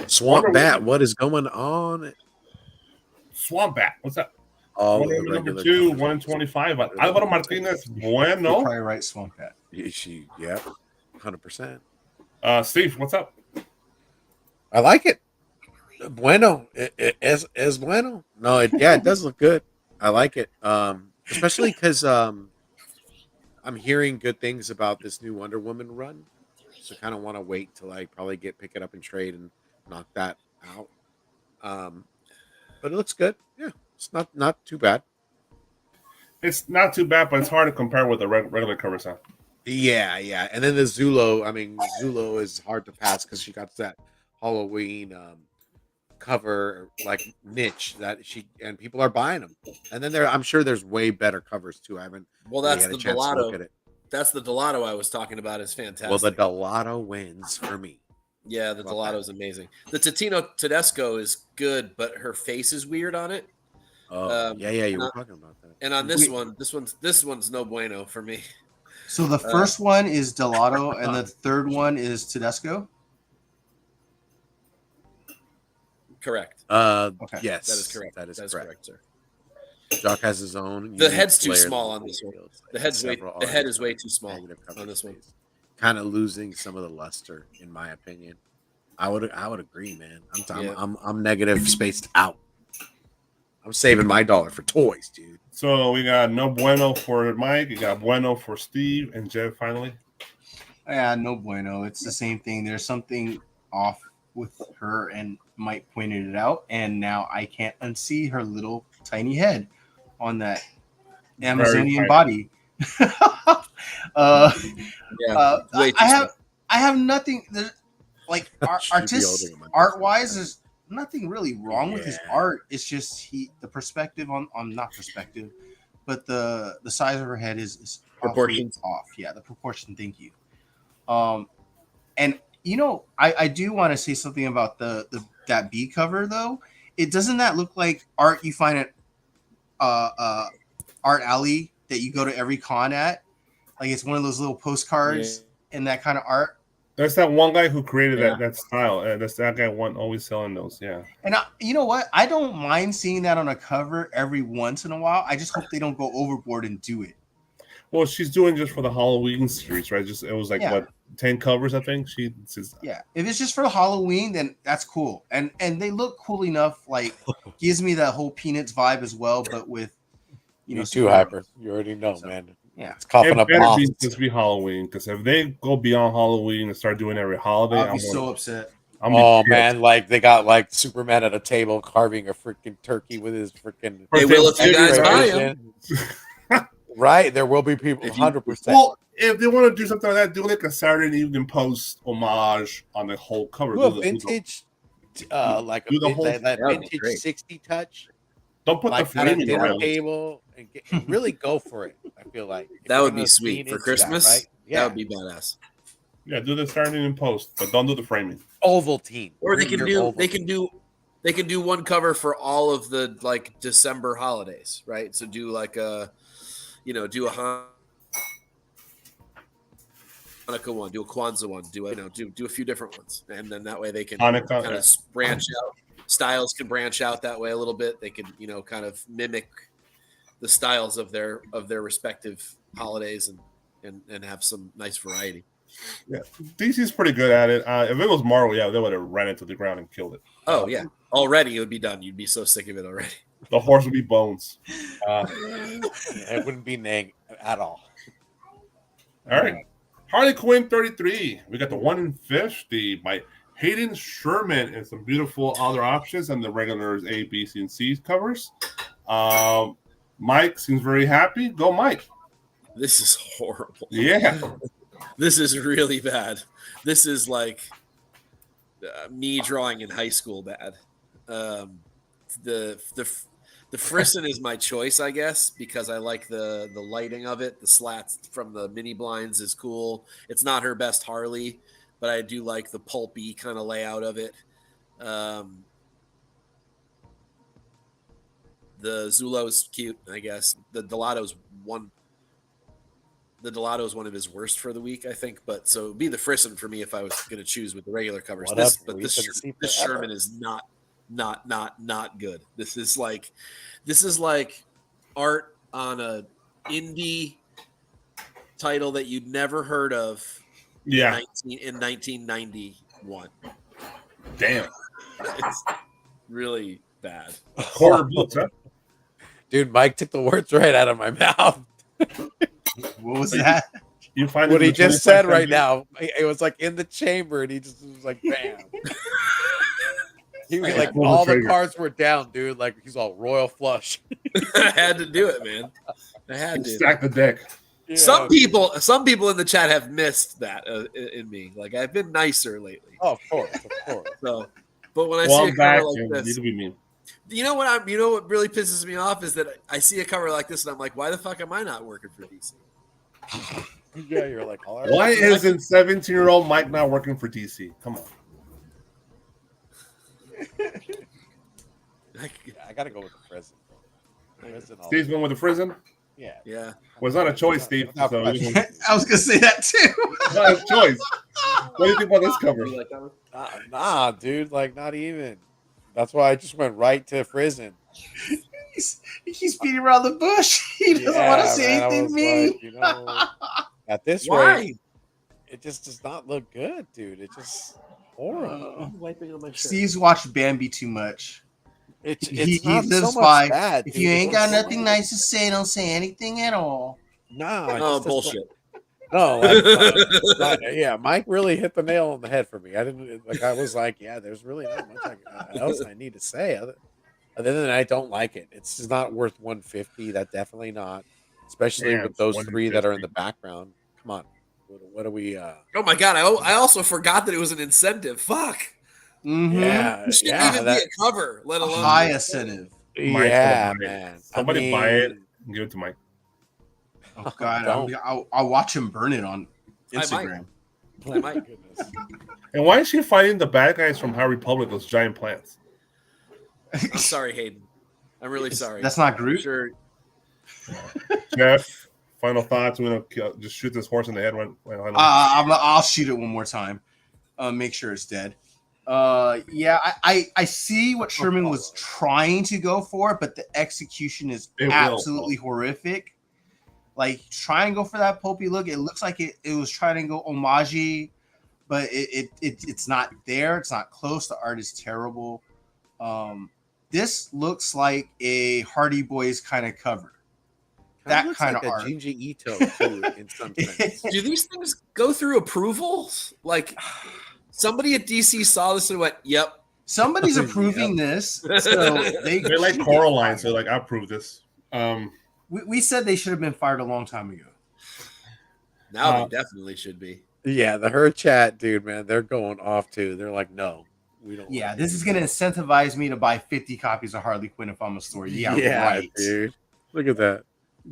Swamp Bat, what is going on? Swamp Bat, what's up? All Wonder the Woman number regular 2, covers. 1 in 25. Alvaro Martinez, You're bueno. probably right, Swamp Cat. Yep, 100%. Steve, what's up? I like it. Bueno, es bueno. No, it does look good. I like it. Especially because I'm hearing good things about this new Wonder Woman run. So kind of want to wait till I probably pick it up in trade and knock that out. But it looks good. Yeah, it's not too bad. It's not too bad, but it's hard to compare with the regular cover sound. Yeah. And then the Zulo. I mean, Zulo is hard to pass because she got that Halloween cover like niche that and people are buying them. And then I'm sure there's way better covers too. I haven't. Well, really that's had a the chance to look at Delato. it. That's the Delato I was talking about. Is fantastic. Well, the Delato wins for me. Yeah, the About Delato is amazing. The Totino Tedesco is good, but her face is weird on it. Oh, yeah, you were and talking about that. And on this one's no bueno for me. So the first one is Delato, and the third one is Tedesco. Correct. Okay. Yes, That is correct. That is correct. correct. Sir. Jock has his own. The head's too small on this one. The head is way too small on this one. Kind of losing some of the luster, in my opinion. I would agree, man. I'm negative spaced out. I'm saving my dollar for toys, dude. So we got no bueno for Mike. You got bueno for Steve and Jeff. Finally, Yeah, no bueno. It's the same thing. There's something off with her, and Mike pointed it out, and now I can't unsee her little tiny head on that Amazonian body. Way too I have nothing like Should be holding him on art wise. There's nothing really wrong with his Yeah. art. It's just the perspective on not perspective, but the size of her head is Proportions. off. Yeah, the proportion. Thank you. And you know, I do want to say something about that B cover though. It doesn't that look like art you find at Art Alley that you go to every con at? Like it's one of those little postcards and that kind of art. there's that one guy who created Yeah. that style. That's that guy always selling those. Yeah. And you know what? I don't mind seeing that on a cover every once in a while. I just hope they don't go overboard and do it. Well, she's doing just for the Halloween series, right? It was like Yeah. what 10 covers, I think. She says, Yeah, if it's just for Halloween, then that's cool. And they look cool enough. Like gives me that whole Peanuts vibe as well, but with You too, Hyper. You already know, man. Yeah. It's coughing it up better moths. be just be Halloween, because if they go beyond Halloween and start doing every holiday, I'll be so upset. I'm Oh man, like they got like Superman at a table carving a freaking turkey with his freaking. They will if you guys buy decoration. Right, there will be people. 100%. Well, if they want to do something like that, do like a Saturday Evening Post homage on the whole cover. Do a vintage, like a do the whole- that That would be vintage great. 60 touch, Don't put like the at a framing dinner around. table, and really go for it. I feel like If That you're would be gonna sweet lean for into Christmas. that, right? Yeah, That would be badass. Yeah, do the Saturday Evening Post, but don't do the framing. Ovaltine. Or they Bring can your do they can do one cover for all of the like December holidays, right? So do like a do a Hanukkah one, do a Kwanzaa one, do a few different ones, and then that way they can Hanukkah, kind of branch out. Styles can branch out that way a little bit. They can kind of mimic the styles of their respective holidays and have some nice variety. Yeah, DC's pretty good at it. If it was Marvel, yeah, they would have ran it to the ground and killed it. Oh yeah, already it would be done. You'd be so sick of it already. The horse would be bones. It wouldn't be Nang at all. All right. Harley Quinn 33. We got the 1 in 50 by Hayden Sherman and some beautiful other options and the regulars A, B, C, and C covers. Mike seems very happy. Go, Mike. This is horrible. Yeah. This is really bad. This is like me drawing in high school bad. The Frisson is my choice, I guess, because I like the lighting of it. The slats from the mini blinds is cool. It's not her best Harley, but I do like the pulpy kind of layout of it. The Zulo's cute, I guess. The Delato's one of his worst for the week, I think. But so it'd be the Frisson for me if I was going to choose with the regular covers. What up, This Sherman is not good. This is like art on a indie title that you'd never heard of. Yeah. In 1991. Damn. It's really bad. Quarter boots, huh? Dude, Mike took the words right out of my mouth. What was that? You find What it he in the just said 25 right cent now, it was like in the chamber, and he just was like, bam. He was like, Pull the all the trigger. cards were down, dude. Like he's all royal flush. I had to do it, man. I had to. Stack the deck. Yeah. Some people in the chat have missed that in me. Like I've been nicer lately. Oh, of course. So, but when I Well, see a I'm back. cover like You this, to be mean. you know what really pisses me off is that I see a cover like this and I'm like, why the fuck am I not working for DC? Yeah, you're like, all right. Why isn't 17-year-old Mike not working for DC? Come on. I gotta go with the president. Steve's going with the Frisson? Yeah. Yeah. Well, it's not a choice, Steve. Without So question. I was gonna say that too. it's not a choice. What do you think about this cover? You like that one? Nah, dude, like not even. That's why I just went right to prison. He's beating around the bush. He doesn't want to say man, I anything was to me. like, you know, at this Why? rate, it just does not look good, dude. It's just horrible. I'm wiping on my shirt. Steve's watched Bambi too much. It's He not lives so by, much that. if dude. you ain't It's got so nothing much- nice to say, don't say anything at all. No, it Oh, just does bullshit. No, yeah, Mike really hit the nail on the head for me. I didn't like. I was like, yeah, there's really not much else I need to say other than I don't like it. It's just not worth 150. That definitely not, especially Yeah, with those it's three that are in 150. the background. Come on, what are we? Oh my god! I also forgot that it was an incentive. Fuck. Mhm. Yeah, It shouldn't yeah, even that, be a cover, let A alone high incentive. yeah, Mike's gonna buy it. man. Somebody buy it and give it to Mike. Oh God, Don't. I'll watch him burn it on I might. Instagram. Oh my goodness. And why is she fighting the bad guys from High Republic, those giant plants? I'm sorry, Hayden. I'm really sorry. That's not I'm Groot. sure. Jeff, final thoughts? We're gonna just shoot this horse in the head. I'll shoot it one more time. Make sure it's dead. Yeah, I see what Sherman was trying to go for, but the execution is It will. absolutely horrific. Like, try and go for that pulpy look. It looks like it was trying to go homage, but it's not there. It's not close. The art is terrible. This looks like a Hardy Boys kind of cover. That looks kind like of a art. Junji Ito too, in some sense. Do these things go through approvals? Like somebody at DC saw this and went, "Yep." Somebody's approving this, so They like Coraline, so like I approve this. We said they should have been fired a long time ago. Now they definitely should be. Yeah, the her chat, dude, man, they're going off too. They're like, no, we don't. Yeah, want this is going to incentivize me to buy 50 copies of Harley Quinn if I'm a store. Yeah, right. dude. Look at that.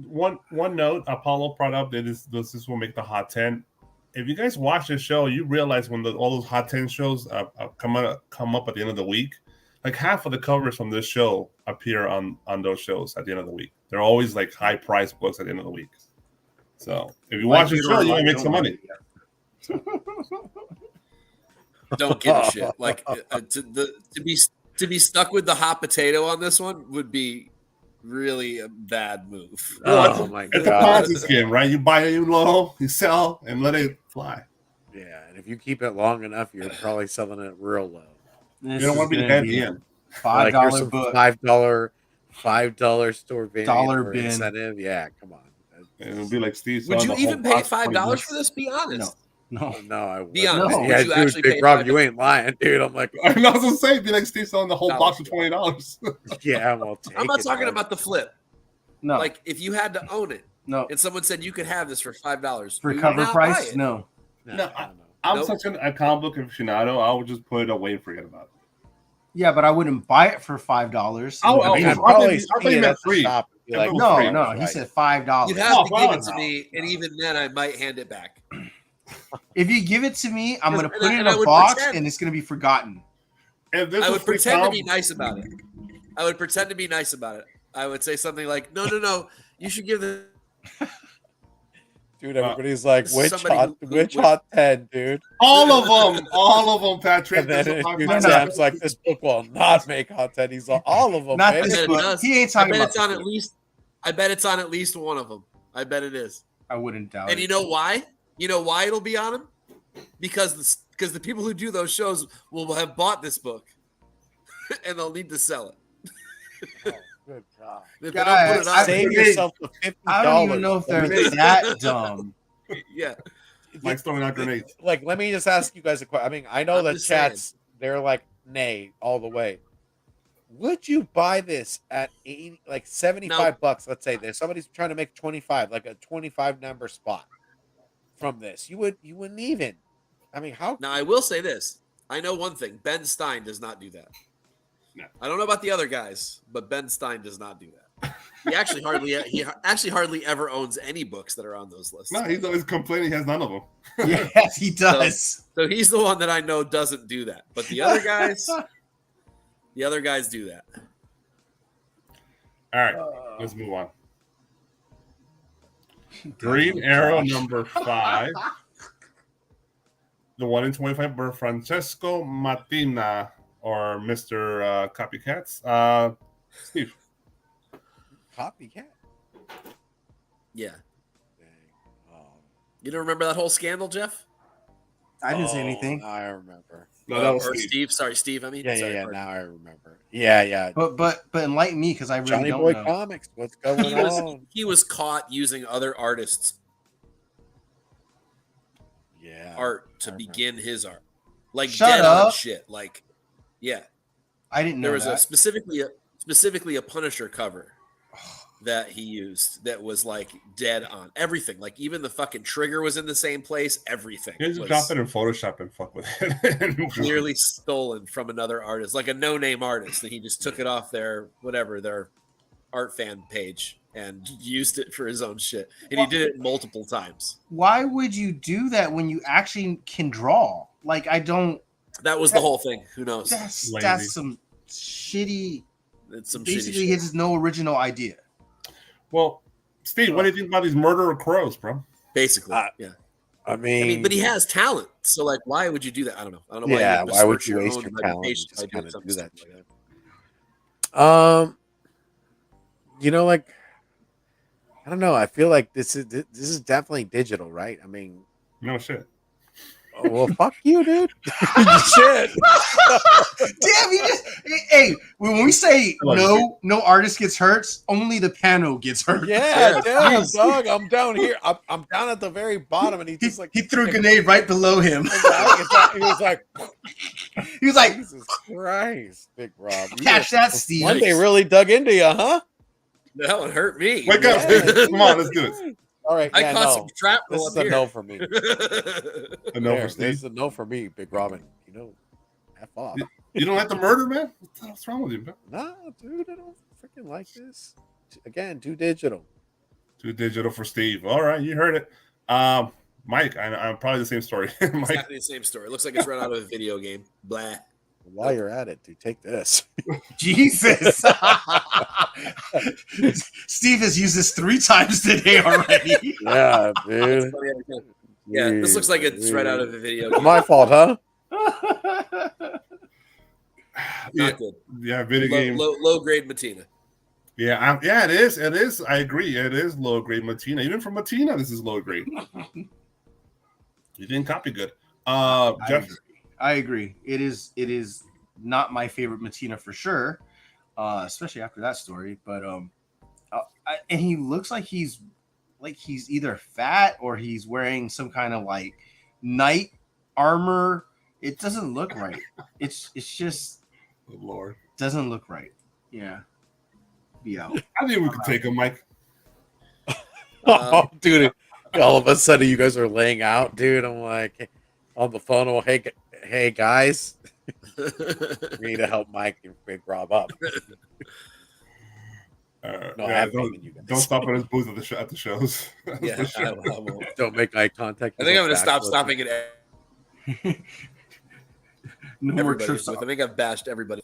One note Apollo brought up that this will make the hot 10. If you guys watch the show, you realize when all those hot 10 shows come up at the end of the week, like half of the covers from this show appear on those shows at the end of the week. They're always like high price books at the end of the week. So if you watch the show, you can make some money. Don't give a shit. Like to be stuck with the hot potato on this one would be really a bad move. Oh my It's a god. Ponzi scheme, right? You buy it low, you sell, and let it fly. Yeah, and if you keep it long enough, you're probably selling it real low. You don't want to be dead at the end. Like, $5 here's some book. $5 store bin Dollar or bin. incentive. Yeah, come on. And it'll be like Steve. Would selling you the whole even pay box for $5 $20. for this? Be honest. No. No, I wouldn't. Be honest. No. Would Yeah, you dude, actually Big pay Rob, $5? you ain't lying, dude. I'm like, I was gonna say, it'd be like Steve selling the whole box for $20. $20. yeah, well, take I'm not it, talking dog. about the flip. No. Like if you had to own it no. and someone said you could have this for $5 For you would cover not price? buy it. No. No, I don't know. I'm Nope. such a comic book aficionado. I would just put it away and forget about it. Yeah, but I wouldn't buy it for $5. Oh, I mean, I I'd thought probably you see meant it at the free. shop and be like, No, free. no. right. He said $5. You'd have to give it $5. to me, and even then, I might hand it back. If you give it to me, I'm going to And put I- it in and I a would box pretend. and it's going to be forgotten. If this I was would free pretend to comic- be nice about it. I would pretend to be nice about it. I would say something like, "No, you should give the." Dude, everybody's like, This is which somebody which who- hot 10, dude? all of them, Patrick. And then This is my dude, friend. Sam's like, this book will not make hot 10. He's like, all of them, Not baby. this bet it book. does. He ain't I talking bet about it's on this at book. least. I bet it's on at least one of them. I bet it is. I wouldn't doubt And it. you know why? You know why it'll be on them? Because the people who do those shows will have bought this book, and they'll need to sell it. Oh, good God. If they don't put it on, Save yourself the $50. I don't even know if they're that dumb. yeah. Mike's throwing out grenades. Like, let me just ask you guys a question. I mean, I know I'm the just saying. chats, they're like, nay, all the way. Would you buy this at 80, like 75 bucks? Let's say there's somebody's trying to make 25, like a 25 number spot from this. You wouldn't even. I mean, how? Now I will say this: I know one thing. Ben Stein does not do that. No. I don't know about the other guys, but Ben Stein does not do that. He actually hardly ever owns any books that are on those lists. No, he's always complaining he has none of them. Yes, he does. So he's the one that I know doesn't do that. But the other guys do that. All right, let's move on. Green Arrow number 5. The 1 in 25 for Francesco Mattina or Mr. Copycats. Steve. Copycat? Yeah. Dang. Oh. You don't remember that whole scandal, Jeff? I didn't say anything. Now I remember. No, that was Or Steve. Steve. Sorry, Steve. I mean, Yeah. sorry, pardon. Now I remember. Yeah. But enlighten me because I really Johnny don't Boy know. Comics. What's going on? He was caught using other artists' Yeah. art to I remember. begin his art, like Shut dead on up. shit. Like, yeah, I didn't know there was that. specifically a Punisher cover that he used that was like dead on everything. Like even the fucking trigger was in the same place. Everything You just was drop it in Photoshop and fuck with it. clearly stolen from another artist, like a no-name artist, and he just took it off their art fan page and used it for his own shit. And he did it multiple times. Why would you do that when you actually can draw? Like I don't. That was the whole thing. Who knows? That's Lazy. some shitty. It's some shitty Basically, shit. he has no original idea. Well, Steve, what do you think about these murderer crows, bro? Basically, yeah. I I mean, mean, but he has talent. So, like, why would you do that? I don't know. I don't know why. yeah. You Why would besmirch you your waste own your talent and reputation by just doing kind of something do that? stupid like You know, like I don't know. I feel like this is definitely digital, right? I mean, No shit. well, fuck you, dude. Shit. Damn, he just. Hey, when we say no artist gets hurt, only the panel gets hurt. Yeah, damn, Yes. dog. I'm down here. I'm down at the very bottom, and he just like He threw a grenade right below him. He was like, He was like, Jesus Christ, Big Rob. "Catch that, Steve." One day really dug into you, huh? That one hurt me. Wake up, Steve. Come on, let's do it. All right, I yeah, caught no. some shrapnel This up is a here. no for me. A no for This Steve. is a no for me, Big Robin. You know, F off. You don't like the murder, man? What's wrong with you, man? Nah, dude, I don't freaking like this. Again, too digital. Too digital for Steve. All right, you heard it. Mike, I'm probably the same story. Mike, Exactly the same story. It looks like it's run out of a video game. Blah. While you're at it, dude, take this. Jesus. Steve has used this 3 times today already. Yeah, dude. Yeah, this looks like it's right out of a video game. My fault, huh? Not good. yeah, video game. Low grade Matina. Yeah, yeah, it is. It is. I agree. It is low grade Matina. Even for Matina, this is low grade. You didn't copy good. Jeff. I agree. It is not my favorite Matina for sure, especially after that story. But and he looks like he's either fat or he's wearing some kind of like knight armor. It doesn't look right. It's just Oh, Lord, doesn't look right. Yeah. Be out. I think we can take him, Mike. Oh, dude, all of a sudden you guys are laying out, dude. I'm like on the phone. Well, hey guys, we need to help Mike and Big Rob up. No, I have faith in you guys. Don't stop at his booth at the shows. Yeah, I won't. Don't make eye contact. I think I'm going to Look stop back. stopping at No more everybody's trips. booth. I think I've bashed everybody.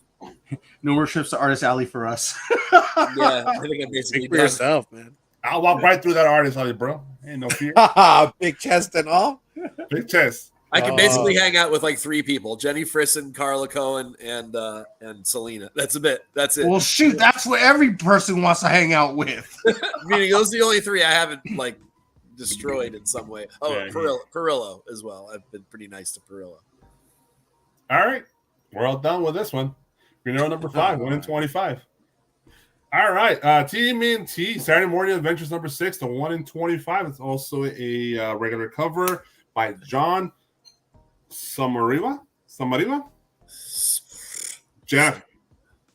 No more trips to Artist Alley for us. Yeah, I think I'm basically Speak for done. yourself, man. I'll walk right through that artist alley, bro. Ain't no fear. Big chest and all. Big chest. I can basically hang out with like 3 people: Jenny Frisson, Carla Cohen, and Selena. That's a bit. That's it. Well, shoot, that's what every person wants to hang out with. Meaning those are the only 3 I haven't like destroyed in some way. Oh, Yeah, Perillo as well. I've been pretty nice to Perillo. All right. We're all done with this one. We know number 5, 1 in 25. All right. TMNT, Saturday Morning Adventures number 6, the 1 in 25. It's also a regular cover by John Samariva. Jeff,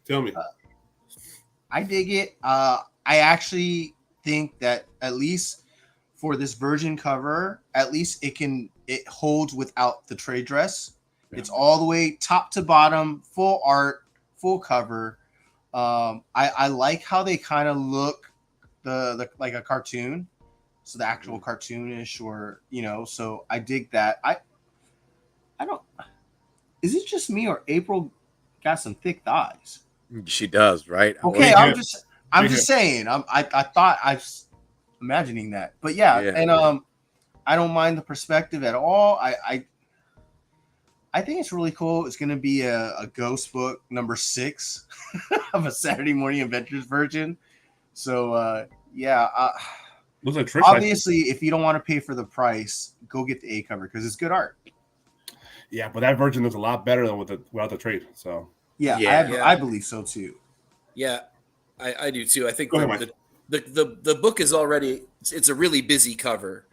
tell me. I dig it. I actually think that at least for this version cover, at least it holds without the trade dress. Yeah. It's all the way top to bottom, full art, full cover. I like how they kind of look the like a cartoon, so the actual cartoonish, or so I dig that. I don't. Is it just me or April got some thick thighs? She does, right? Okay, Well, I'm just saying. I thought I was imagining that, but yeah, and I don't mind the perspective at all. I think it's really cool. It's going to be a ghost book number 6 of a Saturday Morning Adventures version. So yeah, Looks like Trish. obviously, if you don't want to pay for the price, go get the A cover because it's good art. Yeah, but that version is a lot better than without the trade. So Yeah, I believe so too. Yeah, I do too. I think Go ahead, the book is already it's a really busy cover,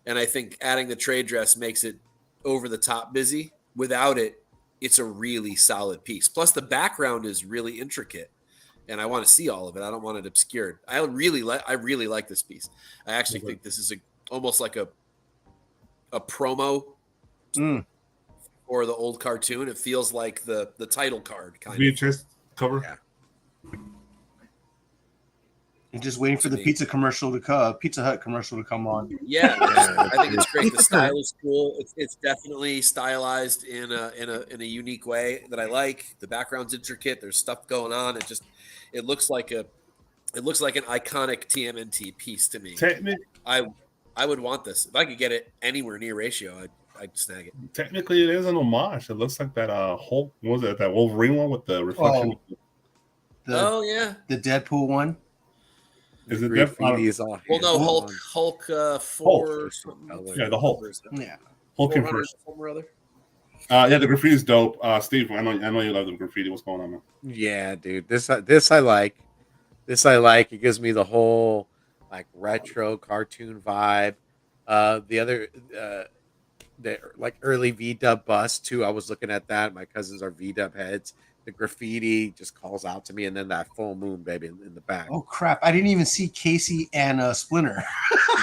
and I think adding the trade dress makes it over the top busy. Without it, it's a really solid piece. Plus, the background is really intricate, and I want to see all of it. I don't want it obscured. I really like this piece. I actually think this is almost like a promo for the old cartoon. It feels like the title card kind of. VHS cover. Yeah. And just waiting for the Pizza Hut commercial to come on. Yeah, I think it's great. The style is cool. It's definitely stylized in a unique way that I like. The background's intricate. There's stuff going on. It looks like an iconic TMNT piece to me. I would want this if I could get it anywhere near ratio. I'd snag it. Technically, it is an homage. It looks like that Hulk. What was it that Wolverine one with the reflection? Yeah, the Deadpool one. Is it graffiti's all? Well, no, Hulk 4. Yeah, the Hulk. Yeah, Hulk in first. Yeah, the graffiti's dope. Steve, I know you love the graffiti. What's going on, man? Yeah, dude. This I like. This I like. It gives me the whole like retro cartoon vibe. The other the like early V-Dub bust too. I was looking at that. My cousins are V-Dub heads. the graffiti just calls out to me, and then that full moon, baby, in the back. Oh crap! I didn't even see Casey and Splinter.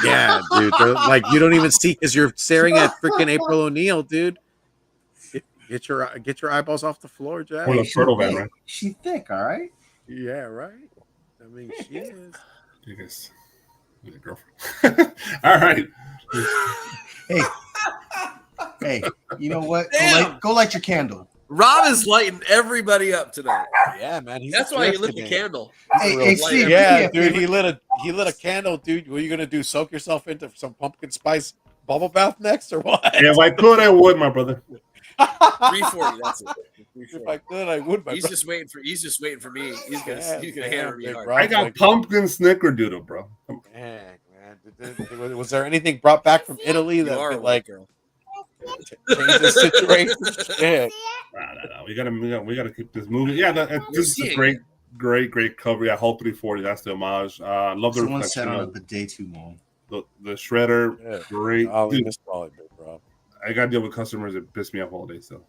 Yeah, dude. Like you don't even see because you're staring at freaking April O'Neil, dude. Get your eyeballs off the floor, Jack. Or the She turtle van, thick. right? She thick, all right. Yeah, right. I mean, she is. You guys, your girlfriend. All right. Hey, hey, you know what? Damn. Go light your candle. Rob is lighting everybody up tonight. Yeah, man. That's why he lit the candle. Hey, Steve, Yeah, do me a dude. favor. He lit a candle, dude. What are you gonna do? Soak yourself into some pumpkin spice bubble bath next, or what? If I could, I would, my brother. 340. That's it. If I could, I would. He's just waiting for me. He's gonna hammer me big hard. bro. I got Like- pumpkin snickerdoodle, bro. Man. Was there anything brought back from Italy You that are a could, white like girl. change the situation? Shit. No. We gotta keep this moving. Yeah, this is a seeing great cover. Yeah, Hulk 340. That's the homage. Love the Someone said reflection on of it the day too long. the shredder. Yeah. Great. Ollie Dude, missed Ollie, big bro. I got to deal with customers that piss me off all day. So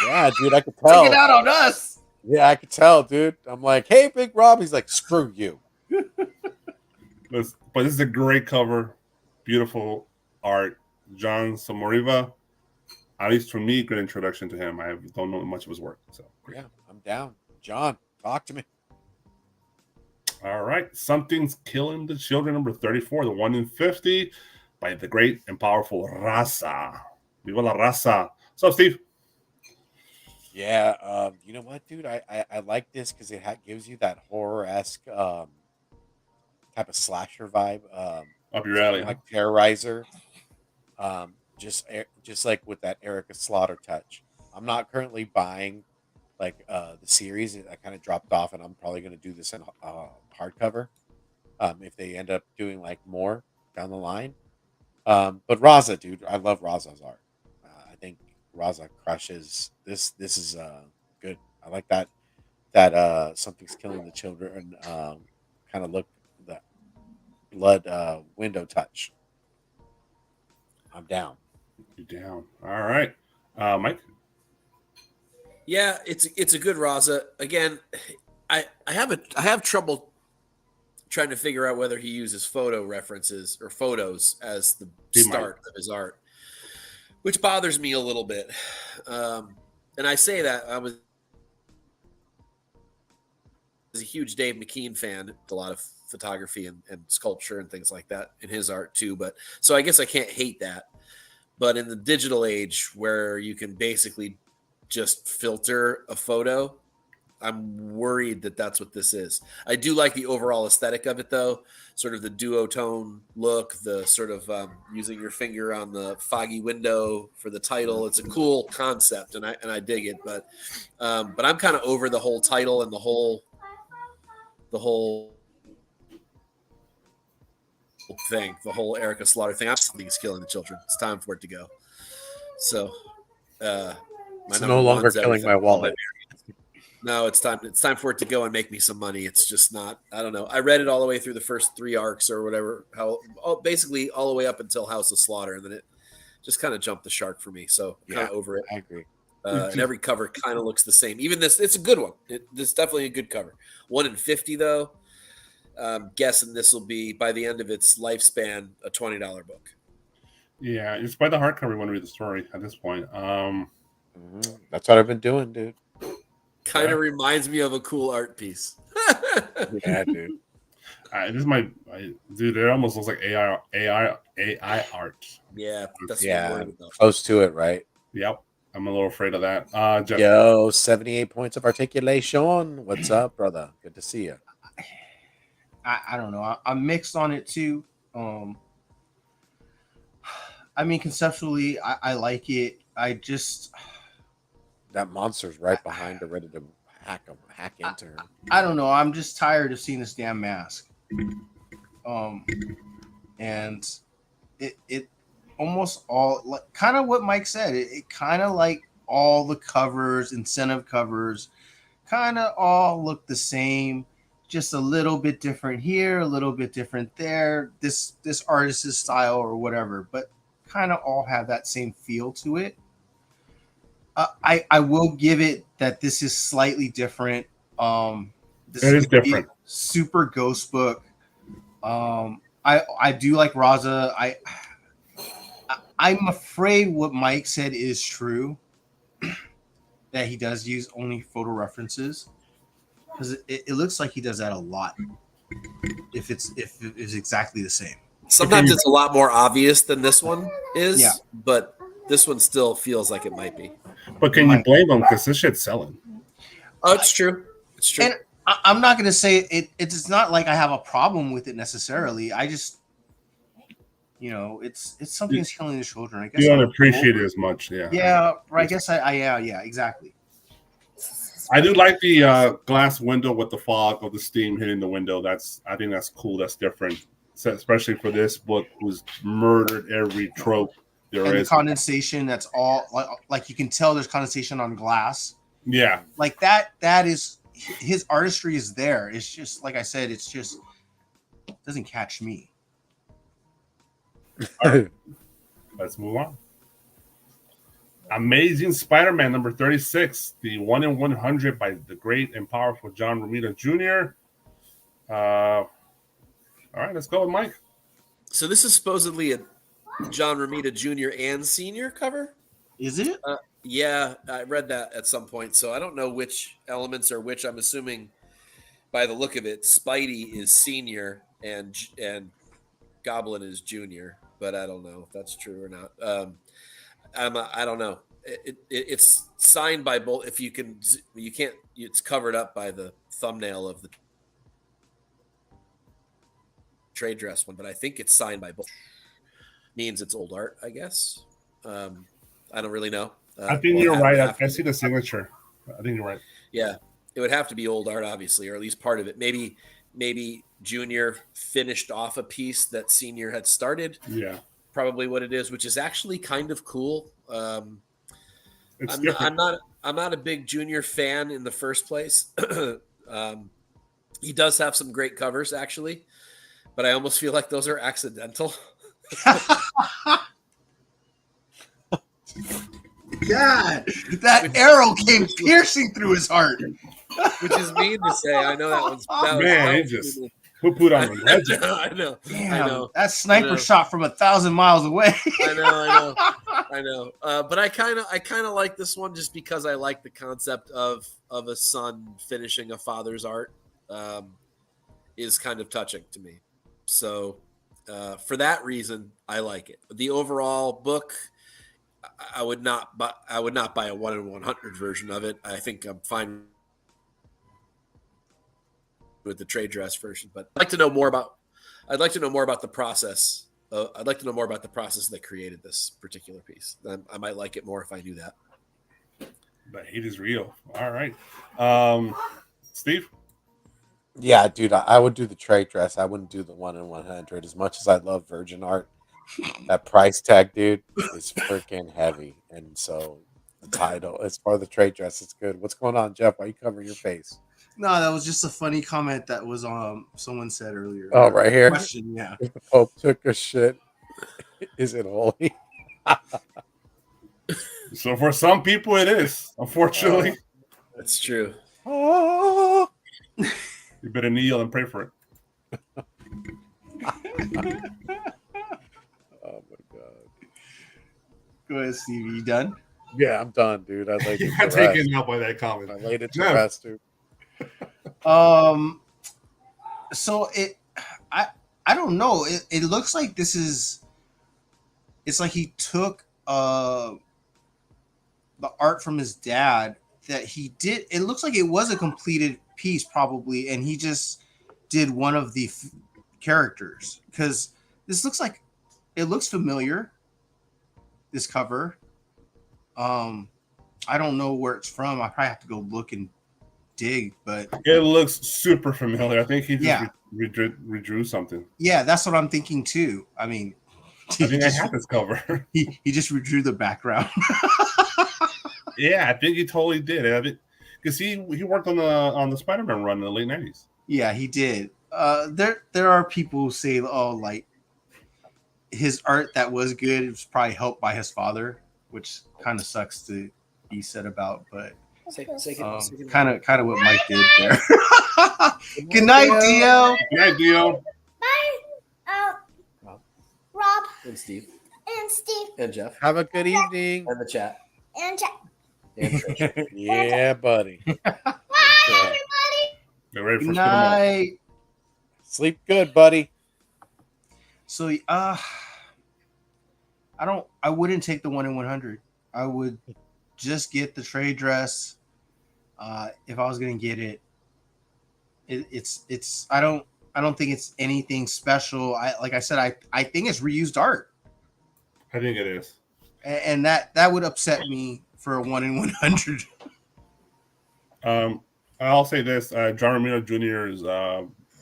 Yeah, dude, I could Take it tell. out on us. Yeah, I could tell, dude. I'm like, hey, Big Rob. He's like, screw you. but this is a great cover. Beautiful art. John Samoriva. At least for me, good introduction to him. I don't know much of his work. So Yeah, I'm down. John, talk to me. all right. Something's Killing the Children, number 34, the 1 in 50 by the great and powerful Raza. Viva la Raza. What's up, Steve? Yeah, you know what, dude? I like this because it gives you that horror-esque type of slasher vibe. Up your alley. Like Terrorizer. Just like with that Erica Slaughter touch. I'm not currently buying like the series. I kind of dropped off, and I'm probably going to do this in hardcover if they end up doing like more down the line. But Raza, dude, I love Raza's art. I think Raza crushes this. This is good. I like that Something's Killing the Children kind of look, that blood window touch. I'm down. You're down. All right. Mike? Yeah, it's a good Raza. Again, I have trouble trying to figure out whether he uses photo references or photos as the start of his art, which bothers me a little bit. And I say that I was a huge Dave McKean fan, a lot of photography and sculpture and things like that in his art too. But so I guess I can't hate that. But in the digital age where you can basically just filter a photo, I'm worried that that's what this is. I do like the overall aesthetic of it, though. Sort of the duotone look, the sort of using your finger on the foggy window for the title. It's a cool concept, and I dig it. But I'm kind of over the whole title and the whole thing, the whole Erica Slaughter thing. Something's Killing the Children. It's time for it to go. So, It's no longer killing my wallet. No, it's time. It's time for it to go and make me some money. It's just not. I don't know. I read it all the way through the first 3 arcs or whatever. Basically all the way up until House of Slaughter, and then it just kind of jumped the shark for me. So kind of over it. I agree. And every cover kind of looks the same. Even this, it's a good one. It's definitely a good cover. 1 in 50 though. Guessing this will be by the end of its lifespan a $20 book. Yeah, it's by the hardcover. You want to read the story at this point. That's what I've been doing, dude. Kind of reminds me of a cool art piece. Yeah, dude. This is dude. It almost looks like AI art. Yeah, that's Yeah, what I'm worried about. close to it, right? Yep, I'm a little afraid of that. Jeff, Yo, 78 points of articulation. What's up, brother? Good to see you. I don't know. I'm mixed on it too. I mean, conceptually, I like it. I just, That monster's right behind her, ready to hack into her. I don't know. I'm just tired of seeing this damn mask. And it almost all like kind of what Mike said. It kind of like all the covers, incentive covers, kind of all look the same. Just a little bit different here, a little bit different there. This artist's style or whatever, but kind of all have that same feel to it. I will give it that this is slightly different. This It is gonna be different. super ghost book. I do like Raza. I'm afraid what Mike said is true, that he does use only photo references, because it looks like he does that a lot. If it's exactly the same. Sometimes it's a lot more obvious than this one is, Yeah. but this one still feels like it might be. But can you blame them? Because this shit's selling. Oh, it's true. It's true. And I'm not gonna say it. It's not like I have a problem with it necessarily. I just, it's something that's killing the children. I guess You don't I'm appreciate cool. it as much. Yeah. Yeah, right. I guess yeah, exactly. I do like the glass window with the fog of the steam hitting the window. I think that's cool. That's different, especially for this book, who's murdered every trope there And is. the condensation, that's all like you can tell there's condensation on glass. Yeah. Like that is his artistry is there. It's just like I said, it doesn't catch me. Let's move on. Amazing Spider-Man number 36, the 1 in 100 by the great and powerful John Romita Jr. All right, let's go with Mike. So this is supposedly a John Romita Jr. and Senior cover. Is it? Yeah, I read that at some point. So I don't know which elements are which. I'm assuming by the look of it, Spidey is Senior and Goblin is Junior, but I don't know if that's true or not. I don't know. It's signed by both. If you can't. It's covered up by the thumbnail of the trade dress one, but I think it's signed by both. Means it's old art, I guess. I don't really know. I think you're right. I see the signature. I think you're right. Yeah, it would have to be old art, obviously, or at least part of it. Maybe Junior finished off a piece that Senior had started. Yeah. Probably what it is, which is actually kind of cool. I'm different. not a big Junior fan in the first place. He does have some great covers, actually, but I almost feel like those are accidental. God, that arrow came piercing through his heart. Which is mean to say. I know that one's Man, who put on the legend? I know. Damn, I know. that sniper I know. shot from 1,000 miles away. I know. But I kind of like this one just because I like the concept of a son finishing a father's art. Is kind of touching to me. So for that reason, I like it. The overall book, I would not buy a 1 in 100 version of it. I think I'm fine with the trade dress version, but I'd like to know more about the process. I'd like to know more about the process that created this particular piece. I might like it more if I knew that. The hate is real. All right. Steve? Yeah, dude, I would do the trade dress. I wouldn't do the 1 in 100. As much as I love virgin art, that price tag, dude, is freaking heavy. And so the title, as far as the trade dress, it's good. What's going on, Jeff? Why are you covering your face? No, that was just a funny comment that was someone said earlier. Oh, right here. Question, yeah. If the Pope took a shit, is it holy? So for some people, it is. Unfortunately, That's true. Oh, you better kneel and pray for it. oh my god. Go ahead, Steve. You done? Yeah, I'm done, dude. I laid it You're to rest. taken out by that comment. I laid it to Yeah. rest, dude. So I don't know. It looks like it's like he took the art from his dad that he did. It looks like it was a completed piece probably, and he just did one of the characters, because this looks like it looks familiar, this cover. I don't know where it's from. I probably have to go look and dig, but It looks super familiar. I think he just Yeah. redrew something. yeah, that's what I'm thinking too. I mean, I think I have this cover. he just redrew the background. Yeah, I think he totally did. I think because he worked on the Spider-Man run in the late 90s. Yeah, he did. There are people who say, oh, like his art that was good was probably helped by his father, which kind of sucks to be said about, but Second. kind of what Mike did there. Good night, Dio. Good night, Dio. Rob And Steve. and Steve And Jeff. Have a good evening. And the chat. and Jack. And Trish. Yeah, buddy. Bye, everybody. Get ready Good for tomorrow. night. Sleep good, buddy. So I wouldn't take the 1 in 100. I would just get the trade dress. If I was gonna get it, it's I don't think it's anything special. Like I said, I think it's reused art, I think it is. and that would upset me for a 1 in 100. I'll say this: John Romita Jr.'s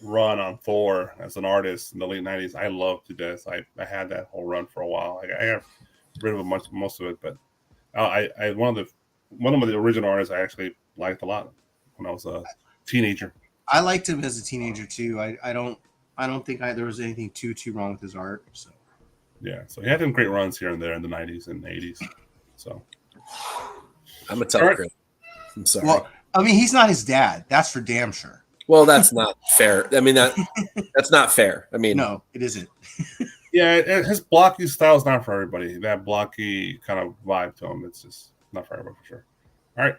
run on Thor as an artist in the late '90s, I loved to death. I had that whole run for a while. I got rid of most of it, but I one of the original artists I actually liked a lot when I was a teenager. I liked him as a teenager too. I don't think there was anything too wrong with his art. So Yeah, so he had some great runs here and there in the '90s and '80s. So I'm a tough Alright. girl. I'm sorry. well, I mean, he's not his dad. That's for damn sure. Well, that's not fair. I mean, that's not fair. I mean, No, it isn't. yeah, his blocky style is not for everybody. That blocky kind of vibe to him, it's just not for everybody for sure. All right,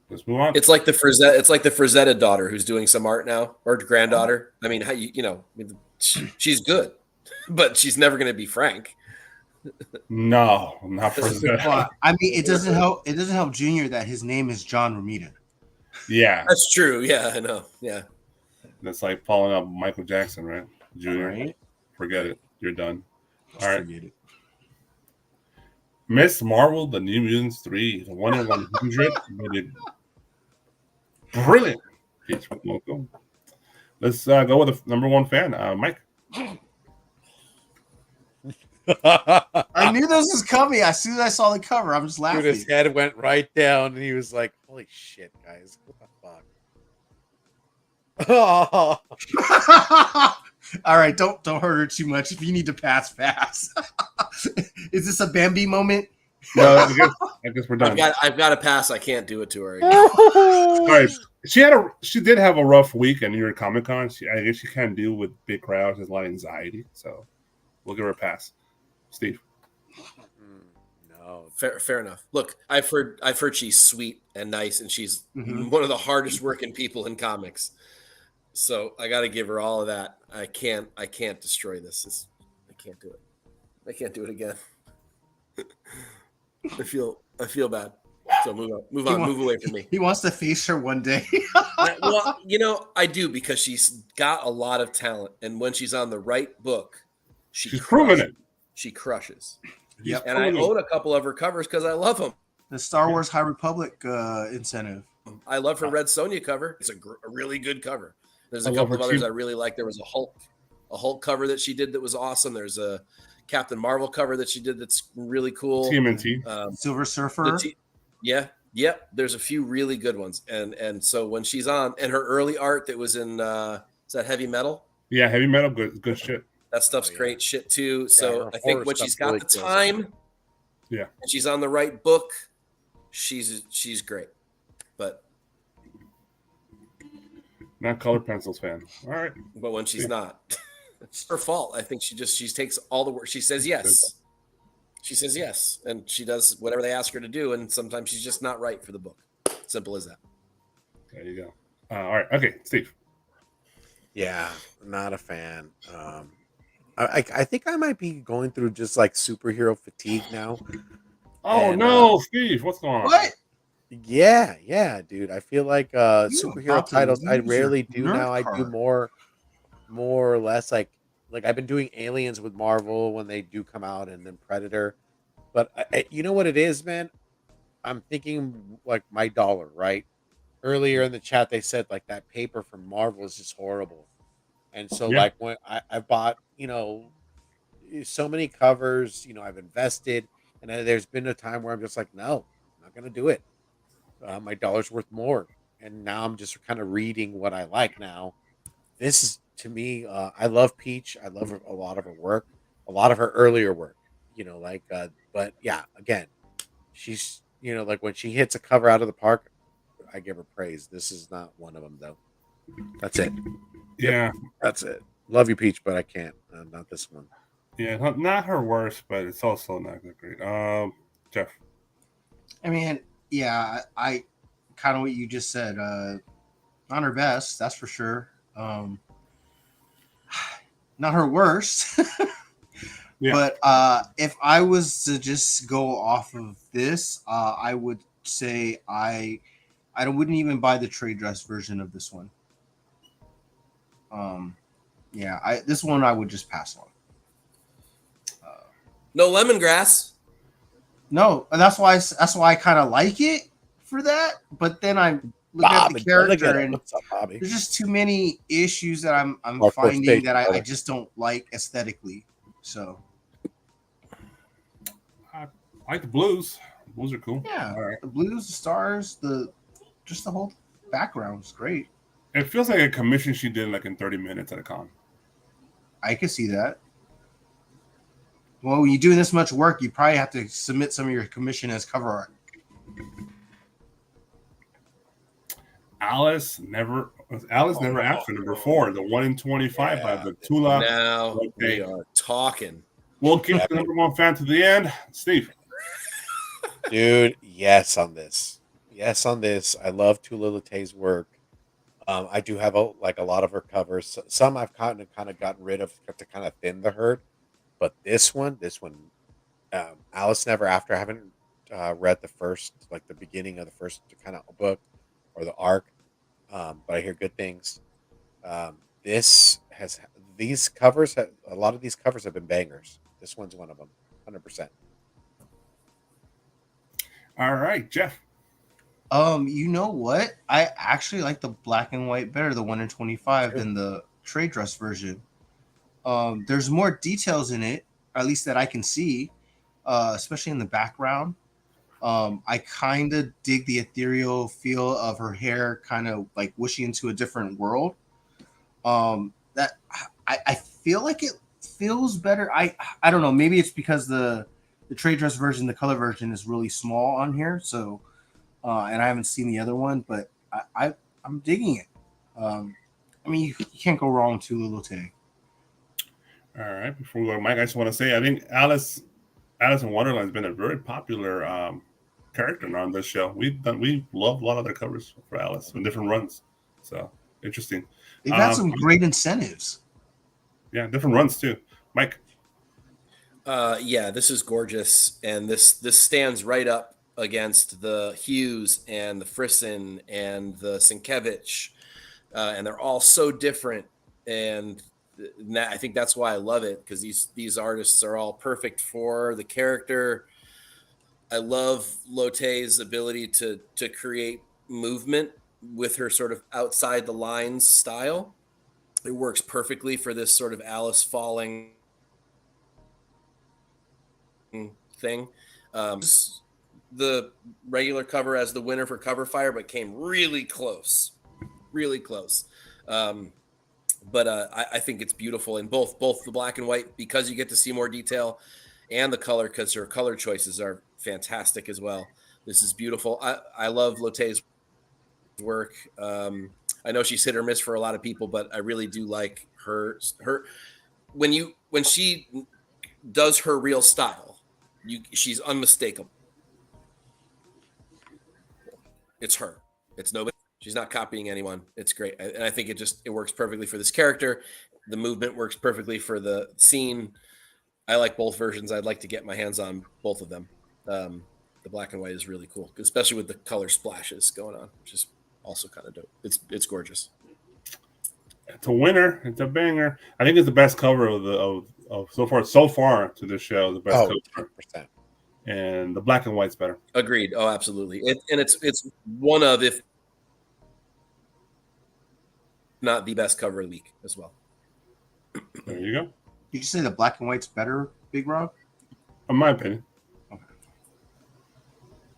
let's move on. it's like the Frazetta daughter who's doing some art now, or granddaughter. I mean, how she's good, but she's never going to be Frank. No, not for that. Well, I mean, it doesn't help. It doesn't help Junior that his name is John Romita. Yeah, That's true. Yeah, I know. Yeah. that's like following up Michael Jackson, right? Junior, Right? forget it. You're done. Just All right. forget it. Miss Marvel, The New Mutants 3, the 1 in 100. Made it brilliant. Peach, welcome. Let's go with the number one fan, Mike. I knew this was coming as soon as I saw the cover. I'm just Dude, laughing. his head went right down, and he was like, "Holy shit, guys! What the fuck?" Oh, All right, don't hurt her too much. If you need to pass. Is this a Bambi moment? No, I guess we're done. I've got to pass. I can't do it to her. All right. She did have a rough week at New York Comic Con. I guess she can't deal with big crowds. There's a lot of anxiety, so we'll give her a pass. Steve. no. Fair enough. Look, I've heard she's sweet and nice, and she's Mhm. one of the hardest working people in comics. So I got to give her all of that. I can't destroy this. I can't do it. I can't do it again. I feel bad. So move on, move away from me. He wants to face her one day. Well, I do, because she's got a lot of talent, and when she's on the right book, She's proven it. She crushes. Yep. And I own a couple of her covers because I love them. The Star Wars High Republic incentive. I love her Red Sonja cover. It's a really good cover. There's a I love couple of her others too. I really like. There was a Hulk cover that she did that was awesome. There's a Captain Marvel cover that she did that's really cool. TMNT. Silver Surfer. Yep. There's a few really good ones, and so when she's on, and her early art that was in is that Heavy Metal? Yeah, heavy metal, good shit. That stuff's Oh, yeah. great shit too. So her I think horror when stuff's she's got really the cool. time, Yeah. and she's on the right book, she's great. But Not color pencils fan. All right. when she's not, it's her fault. I think she takes all the work. She says yes. She says yes, and she does whatever they ask her to do, and sometimes she's just not right for the book. Simple as that. There you go. All right. Okay, Steve. Yeah, not a fan. I think I might be going through just like superhero fatigue now. Oh And, no, Steve, what's going on? What? Yeah, dude. I feel like superhero about to titles I lose rarely your do nerd now. I do card. more or less like I've been doing Aliens with Marvel when they do come out, and then Predator. But you know what it is, man? I'm thinking like my dollar, right? Earlier in the chat, they said like that paper from Marvel is just horrible, and so Yeah. like when I bought, so many covers, I've invested, and then there's been a time where I'm just like, no, I'm not gonna do it. My dollar's worth more, and now I'm just kind of reading what I like now. This is to me, I love Peach. I love a lot of her work, a lot of her earlier work. But yeah, again, she's like when she hits a cover out of the park, I give her praise. This is not one of them, though. That's it. Yeah, That's it. Love you, Peach, but I can't. Not this one. yeah, not her worst, but it's also not that great. Jeff. I mean, yeah, I kind of what you just said. Not her best, that's for sure. Not her worst. Yeah. But if I was to just go off of this, I would say I wouldn't even buy the trade dress version of this one. Yeah, this one I would just pass on. No lemongrass. No, and that's why I kind of like it for that. But then I look at the character and What's up, Bobby? there's just too many issues that I'm Our first finding date, that I brother. just don't like aesthetically. So I like the blues. Blues are cool. yeah, All right. the blues, the stars, the whole background is great. It feels like a commission she did like in 30 minutes at a con. I could see that. Well, when you're doing this much work, you probably have to submit some of your commission as cover art. Alice never asked for number 4, the 1 in 25 by the Tula. Now we Okay. are talking. We'll keep the number 1 fan to the end. Steve. Dude, yes on this. Yes on this. I love Tula Latte's work. I do have a lot of her covers. Some I've kind of gotten rid of to kind of thin the herd, but this one, Alice Never After. I haven't read the first, like the beginning of the first kind of book or the arc, but I hear good things. These covers, a lot of these covers have been bangers. This one's one of them, 100%. All right, Jeff. You know what? I actually like the black and white better, the 1 in 25, than the trade dress version. There's more details in it, at least that I can see, especially in the background. I kind of dig the ethereal feel of her hair, kind of like wishing into a different world. That I feel like it feels better. I don't know. Maybe it's because the trade dress version, the color version, is really small on here. So, and I haven't seen the other one, but I'm digging it. I mean, you can't go wrong with Tula Lotte. All right. Before we go to Mike, I just want to say I think Alice in Wonderland has been a very popular character now on this show. We love a lot of their covers for Alice in different runs. So interesting. They've had some great incentives. Yeah, different runs too. Mike. Yeah, this is gorgeous, and this stands right up against the Hughes and the Frisson and the Sienkiewicz, and they're all so different. And I think that's why I love it, because these artists are all perfect for the character. I love Lotte's ability to create movement with her sort of outside the lines style. It works perfectly for this sort of Alice falling thing. The regular cover as the winner for Cover Fire, but came really close. But I think it's beautiful in both the black and white, because you get to see more detail, and the color, because her color choices are fantastic as well. This is beautiful. I love Lotte's work. I know she's hit or miss for a lot of people, but I really do like her when she does her real style. She's unmistakable. It's her. It's nobody. She's not copying anyone. It's great. And I think it works perfectly for this character. The movement works perfectly for the scene. I like both versions. I'd like to get my hands on both of them. The black and white is really cool, especially with the color splashes going on, which is also kind of dope. It's gorgeous. It's a winner. It's a banger. I think it's the best cover of so far to this show. The best cover. 100%. And the black and white's better. Agreed. Oh, absolutely. It's one of, if not the best cover of the week as well. There you go. Did you say the black and white's better, Big Rob? In my opinion. Okay.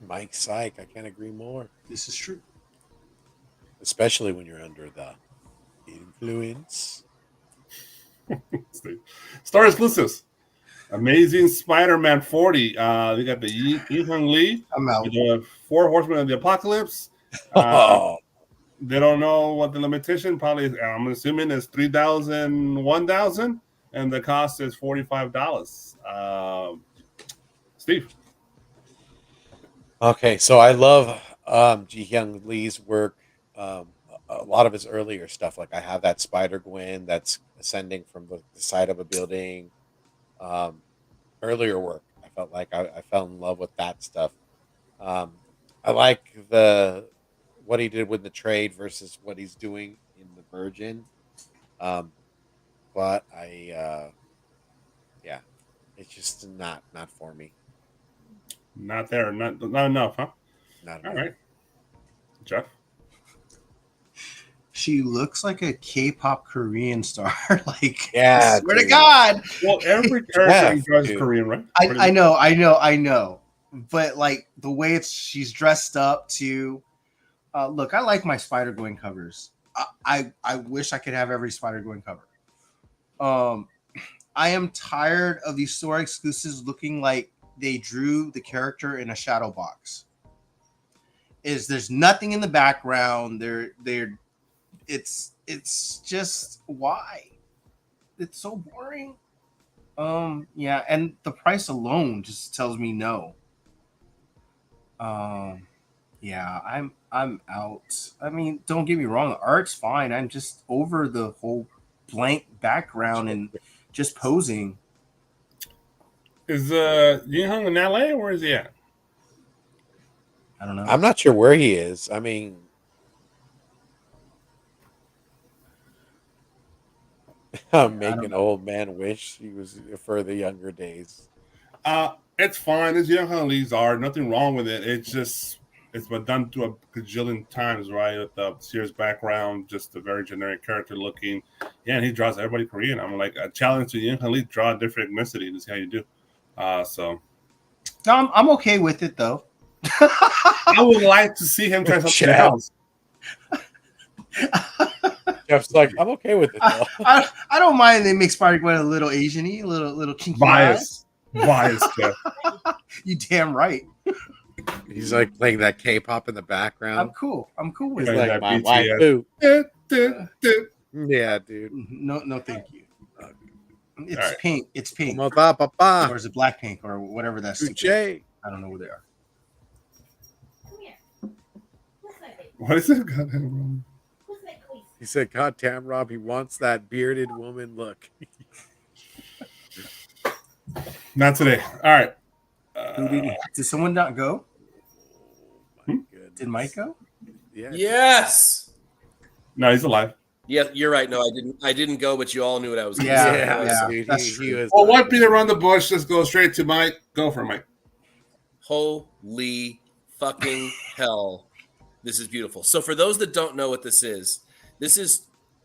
Mike Syke, I can't agree more. This is true. Especially when you're under the influence. Star exclusives. Amazing Spider-Man 40. They got the Yi-Hung Lee, I'm out. the Four Horsemen of the Apocalypse. Oh, They don't know what the limitation probably is. I'm assuming it's 3,000, 1,000, and the cost is $45. Steve. okay. So I love Ji Hyung Lee's work. A lot of his earlier stuff. Like I have that Spider Gwen that's ascending from the side of a building. Um, Earlier work, I felt like I fell in love with that stuff. Um, I like the what he did with the trade versus what he's doing in the Virgin. Um, but yeah, it's just not for me. Not there. Not enough, huh? Not All enough. right. Jeff. She looks like a K-pop Korean star. Like, Yeah, I swear to dude. God. Well, every character Yeah, in Jeff is dude. Korean, right? I know. But like the way she's dressed up too. Look, I like my Spider Gwen covers. I wish I could have every Spider Gwen cover. I am tired of these store exclusives looking like they drew the character in a shadow box. There's nothing in the background. It's just why? It's so boring. Yeah, and the price alone just tells me no. Yeah, I'm out. I mean, don't get me wrong, the art's fine. I'm just over the whole blank background and just posing. Is Yi-Hung in LA or where is he at? I don't know. I'm not sure where he is. I mean, I'm making old man wish he was for the younger days. It's fine. It's Yi-Hung Lee's art. Nothing wrong with it. It's been done to a gajillion times, right? With the Sears background, just a very generic character looking. Yeah, and he draws everybody Korean. I'm like a challenge to Yi-Hung Lee, draw a different ethnicity and see how you do. So No, I'm okay with it though. I would like to see him try something Jeff. else. Jeff's like, I'm okay with it though. I don't mind they make Spider Gwen a little Asian-y, a little kinky. Bias, Jeff. You damn right. He's like playing that K-pop in the I'm background. cool. I'm cool with He's it. Right. like that my BTS. waifu. Yeah, dude. No, thank you. It's All right. pink. It's pink. Como va, Or papá? is it black pink or whatever that's? Uche. I don't know who they are. Come here. Who's my baby? What is it? Goddamn. Who's my queen? He said, God damn, Rob, he wants that bearded woman look. Not today. All right. Did someone not go? My goodness. Did Mike go? Yeah. Yes. No, he's alive. Yeah, you're right. No, I didn't go, but you all knew what I was going to Yeah, say. yeah. dude, that's he true. was. Well, why beat around the bush? Just go straight to Mike. Go for it, Mike. Holy fucking hell. This is beautiful. So for those that don't know what this is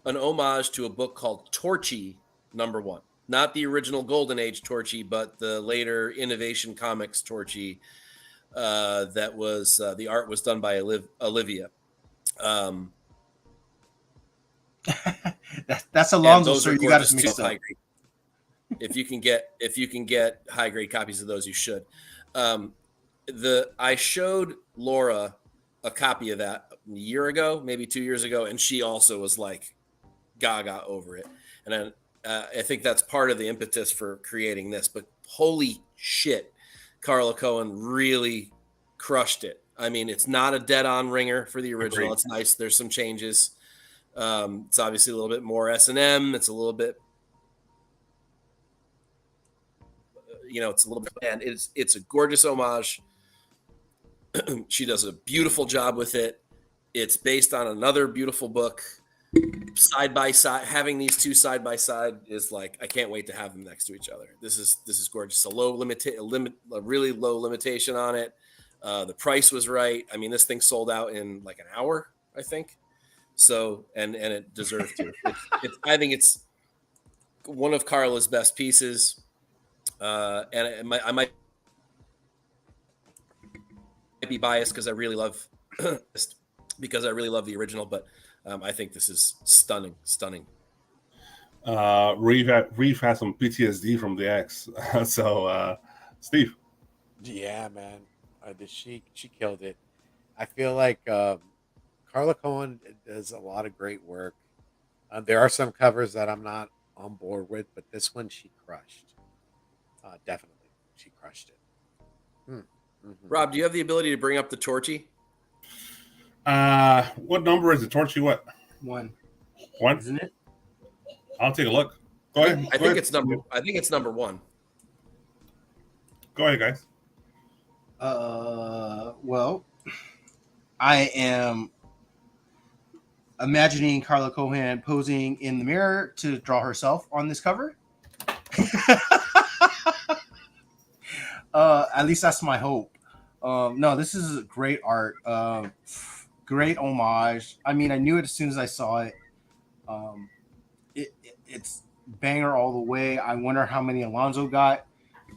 an homage to a book called Torchy #1. Not the original Golden Age Torchy, but the later Innovation Comics Torchy. That was the art was done by Olivia. That's And Alonzo, those sir. are You got gorgeous to too, mix up. high grade. If you can get high grade copies of those, you should. I showed Laura a copy of that a year ago, maybe 2 years ago, and she also was like gaga over it. And I think that's part of the impetus for creating this. But holy shit, Carla Cohen really crushed it. I mean, it's not a dead-on ringer for the original. Agreed. It's nice. There's some changes. It's obviously a little bit more S&M. It's a little bit, it's a little bit, and it's a gorgeous homage. She does a beautiful job with it. It's based on another beautiful book. Side by side, having these two side by side is like, I can't wait to have them next to each other. This is gorgeous. A really low limitation on it. The price was right. I mean, this thing sold out in like an hour, I think. So, and it deserved to. I think it's one of Carla's best pieces. And I might be biased because I really love the original, but I think this is stunning. Reeve has some PTSD from the ex. So, Steve. Yeah, man. She killed it. I feel like Carla Cohen does a lot of great work. There are some covers that I'm not on board with, but this one she crushed. Definitely, she crushed it. Rob, do you have the ability to bring up the Torchy? What number is it? Torchy what? One, One? isn't it? I'll take a look. Go ahead. I think it's number one. Go ahead, guys. Well, I am imagining Carla Cohen posing in the mirror to draw herself on this cover. At least that's my hope. No, this is great art. Great homage. I mean, I knew it as soon as I saw it. It's banger all the way. I wonder how many Alonzo got.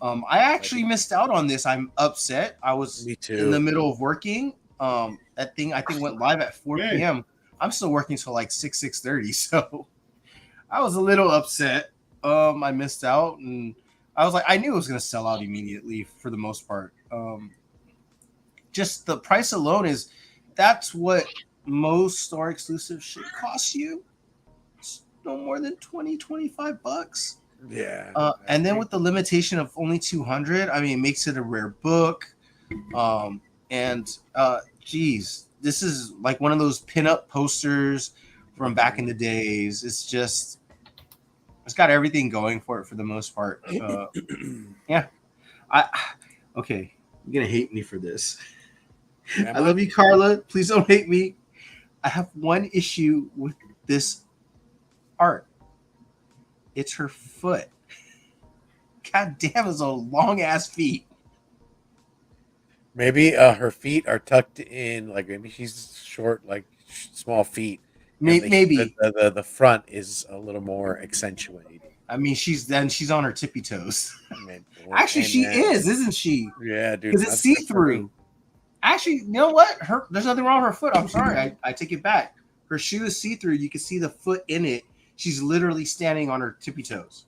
I actually missed out on this. I'm upset. I was Me too. in the middle of working. That thing I think went live at 4 p.m. I'm still working till like 6:30. So I was a little upset. I missed out, and I was like, I knew it was going to sell out immediately for the most part. Just the price alone that's what most store exclusive should cost you. It's no more than $20-$25. Yeah. And then with the limitation of only 200, I mean, it makes it a rare book. Geez, this is like one of those pinup posters from back in the days. It's got everything going for it for the most part. Yeah. Okay. You're going to hate me for this. I love you, Carla. Please don't hate me. I have one issue with this art. It's her foot. God damn, it's a long ass feet. Maybe her feet are tucked in, like maybe she's short, like small feet. Maybe the front is a little more accentuated. I mean, she's on her tippy toes. Man, Actually, she is, isn't she? Yeah, dude. Because it's see through. Actually, you know what? There's nothing wrong with her foot. I'm sorry, I take it back. Her shoe is see through. You can see the foot in it. She's literally standing on her tippy toes.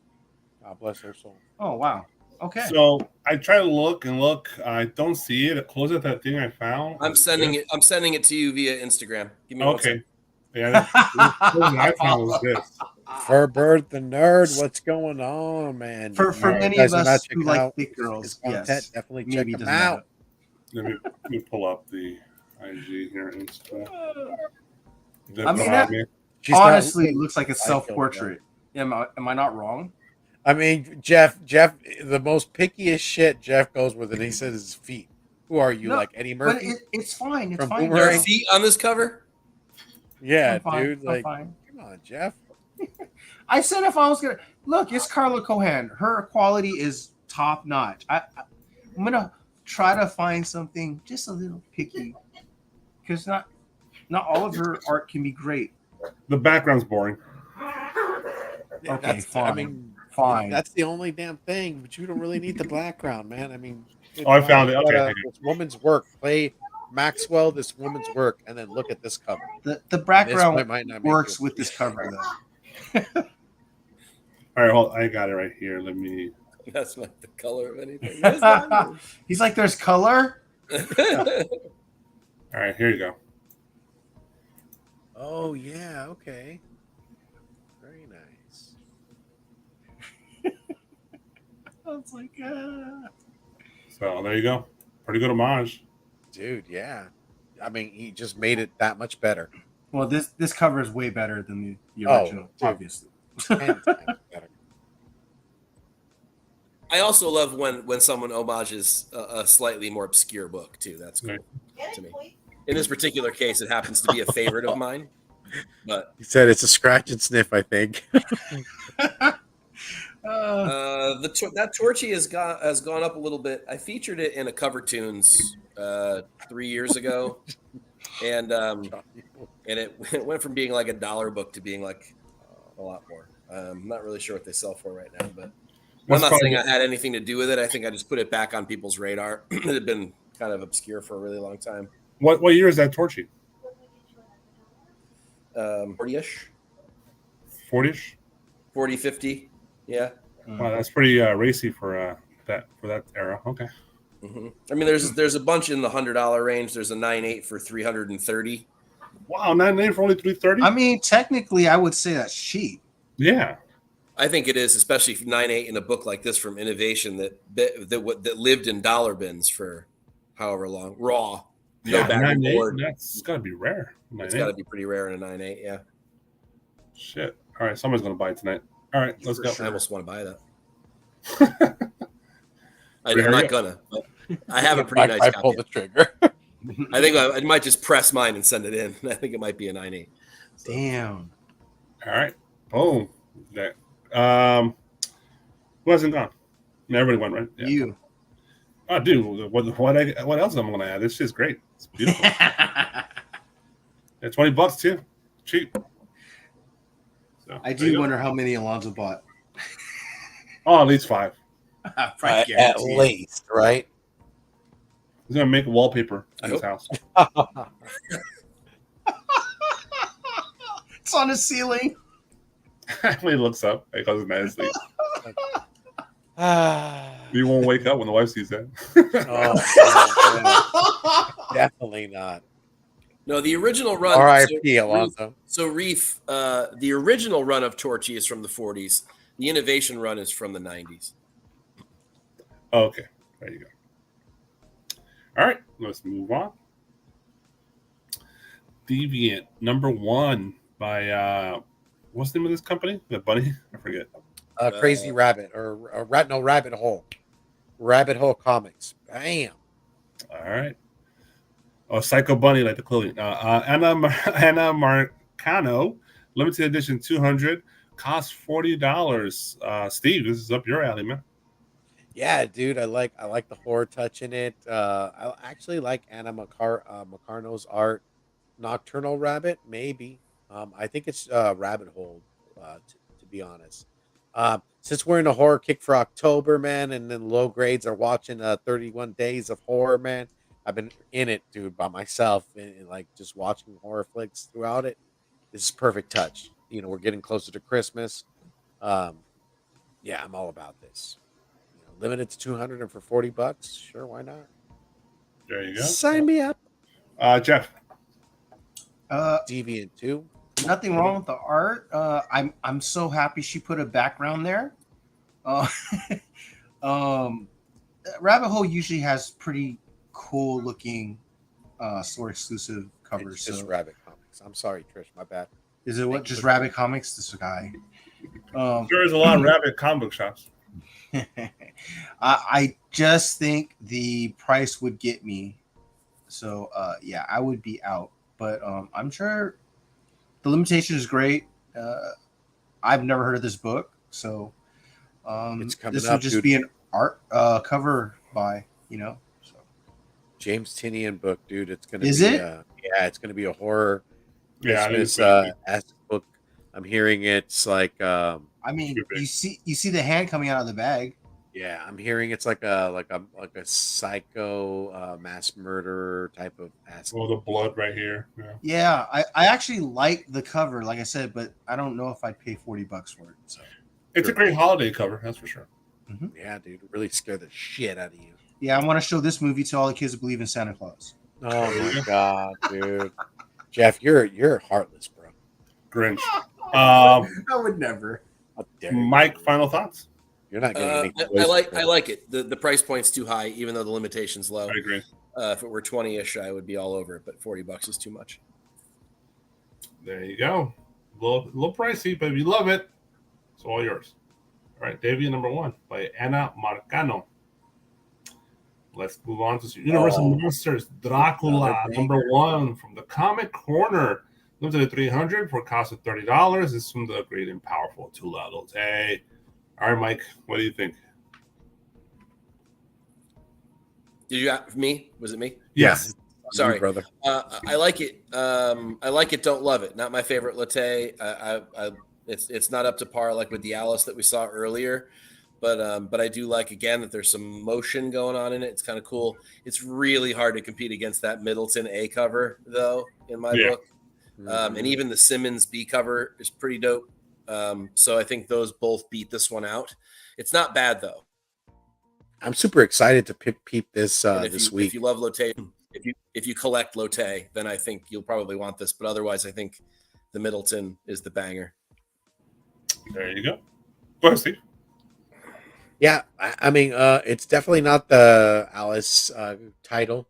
God bless her soul. Oh wow. Okay. So I try to look and look. I don't see it. Close at that thing I found. I'm sending it to you via Instagram. Give me one second. Yeah, I found was this. Furbird the nerd, what's going on, man? For many of us who like thick girls, his content, yes, definitely maybe check him doesn't out. Let me pull up the IG here and stuff. I mean, that honestly looks like a self-portrait. Am I not wrong? I mean, Jeff, the most pickiest shit Jeff goes with, and he says his feet. Who are you, like Eddie Murphy? But it's fine. It's From fine. There are feet on this cover? Yeah, I'm fine, dude. Like, fine. come on, Jeff. I said if I was gonna look, it's Carla Cohen. Her quality is top notch. I'm gonna try to find something just a little picky, because not all of her art can be great. The background's boring. Okay, fine. I mean, fine. That's the only damn thing, but you don't really need the background, man. I mean, I found it. Okay. This woman's work. Play Maxwell, this woman's work, and then look at this cover. The background might not works with this cover though. All right, hold. I got it right here. Let me. That's not the color of anything. He's like, there's color. All right, here you go. Oh yeah, okay. Very nice. I was like, So there you go. Pretty good homage. Dude, yeah. I mean, he just made it that much better. well, this cover is way better than the original, dude. obviously. 10 times better. I also love when someone homages a slightly more obscure book too. That's cool to me. In this particular case, it happens to be a favorite of mine. But He said it's a scratch and sniff, I think. that Torchy has gone up a little bit. I featured it in a Cover Tunes 3 years ago, and it went from being like $1 book to being like a lot more. I'm not really sure what they sell for right now, but I'm not saying I had anything to do with it. I think I just put it back on people's radar. It had been kind of obscure for a really long time. What year is that Torchy? 40-ish. 40ish. 40, 50. Yeah. Wow, that's pretty racy for that era. Okay. Mm-hmm. I mean, there's a bunch in the $100 range. There's a 9.8 for 330. Wow, 9.8 for only 330. I mean, technically, I would say that's cheap. Yeah. I think it is, especially 9.8 in a book like this from Innovation that lived in dollar bins for however long. Raw, no Yeah, back and 9.8. forth. That's gotta be rare. It's 9.8. got to be pretty rare in a 9.8. Yeah. Shit. All right, somebody's gonna buy it tonight. All right, let's go. I almost want to buy that. I'm not gonna. But I have a pretty nice I copy. pull the trigger. I think I might just press mine and send it in. I think it might be a 9.8. So. Damn. All right. Boom. There. Who hasn't gone? Everybody went, right? Yeah. You. Oh, dude. What else am I gonna add? This shit's great. It's beautiful. Yeah, $20 too. Cheap. So, I there you do go. wonder how many Alonzo bought. Oh, at least 5. Probably At guarantee it. least, right? He's gonna make a wallpaper I in his hope. house. It's on the ceiling. When he looks up, he goes mad asleep. Oh, He won't wake up when the wife sees that. no, definitely not. No, the original run. R.I.P. Alonzo. So Reef, the original run of Torchy is from the 40s. The Innovation run is from the 90s. Okay, there you go. All right, let's move on. Deviant #1 by what's the name of this company? The bunny? I forget. Crazy Rabbit or Rabbit Hole. Rabbit Hole Comics. Bam. All right. Oh, Psycho Bunny, like the clothing. Anna Marcano, limited edition 200, costs $40. Steve, this is up your alley, man. Yeah, dude, I like the horror touch in it. I actually like Anna Macarno's art. Nocturnal Rabbit, maybe. I think it's Rabbit Hole, to be honest. Since we're in a horror kick for October, man, and then low grades are watching 31 Days of Horror, man. I've been in it, dude, by myself and like just watching horror flicks throughout it. This is perfect touch. You know, we're getting closer to Christmas. Yeah, I'm all about this. You know, limited to 200 and for $40, sure, why not? There you go. Sign me up. Jeff. Deviant 2. Nothing wrong with the art. I'm so happy she put a background there. Rabbit Hole usually has pretty cool looking store exclusive covers. It's just So. Rabbit Comics. I'm sorry, Trish, my bad. Is it what just Rabbit Comics? This guy. There's a lot of rabbit comic book shops. I just think the price would get me. So yeah, I would be out. But I'm sure the limitation is great. I've never heard of this book, so It's coming this up, would just dude. be an art cover by, you know. So James Tinian book, dude. It's gonna Is be it? Yeah, it's gonna be a horror Yeah, I think it's Christmas esque book. I'm hearing it's like I mean, Stupid. you see the hand coming out of the bag. yeah, I'm hearing it's like a psycho mass murderer type of esque. Oh, the blood right here. Yeah. Yeah, I actually like the cover, like I said, but I don't know if I'd pay $40 for it. So It's a great holiday cover, that's for sure. Yeah, dude, it really scared the shit out of you. yeah, I want to show this movie to all the kids that believe in Santa Claus. Oh my god, dude. Jeff, you're heartless, bro. Grinch. I would never. How dare you. Mike, final thoughts? You're not getting any I toys, like bro. it. The price point's too high, even though the limitation's low. I agree. If it were 20-ish, I would be all over it. But $40 is too much. There you go. A little pricey, but if you love it, it's all yours. All right, Deviant #1 by Anna Marcano. Let's move on to Universal Monsters Dracula Another #1 from the Comic Corner. Limited to 300 for a cost of $30. This is from the great and powerful Tula Lotte. All right, Mike, what do you think? Did you ask me? Was it me? Yes. Sorry. brother. I like it. I like it. Don't love it. Not my favorite latte. It's not up to par like with the Alice that we saw earlier, but I do like again that there's some motion going on in it. It's kind of cool. It's really hard to compete against that Middleton A cover though, in my book. And even the Simmons B cover is pretty dope. So I think those both beat this one out. It's not bad though. I'm super excited to peep this And if this you, week. if you love Lotte, if you collect Lotte, then I think you'll probably want this. But otherwise, I think the Middleton is the banger. There you go. Go ahead, Steve. Yeah, I mean, it's definitely not the Alice title,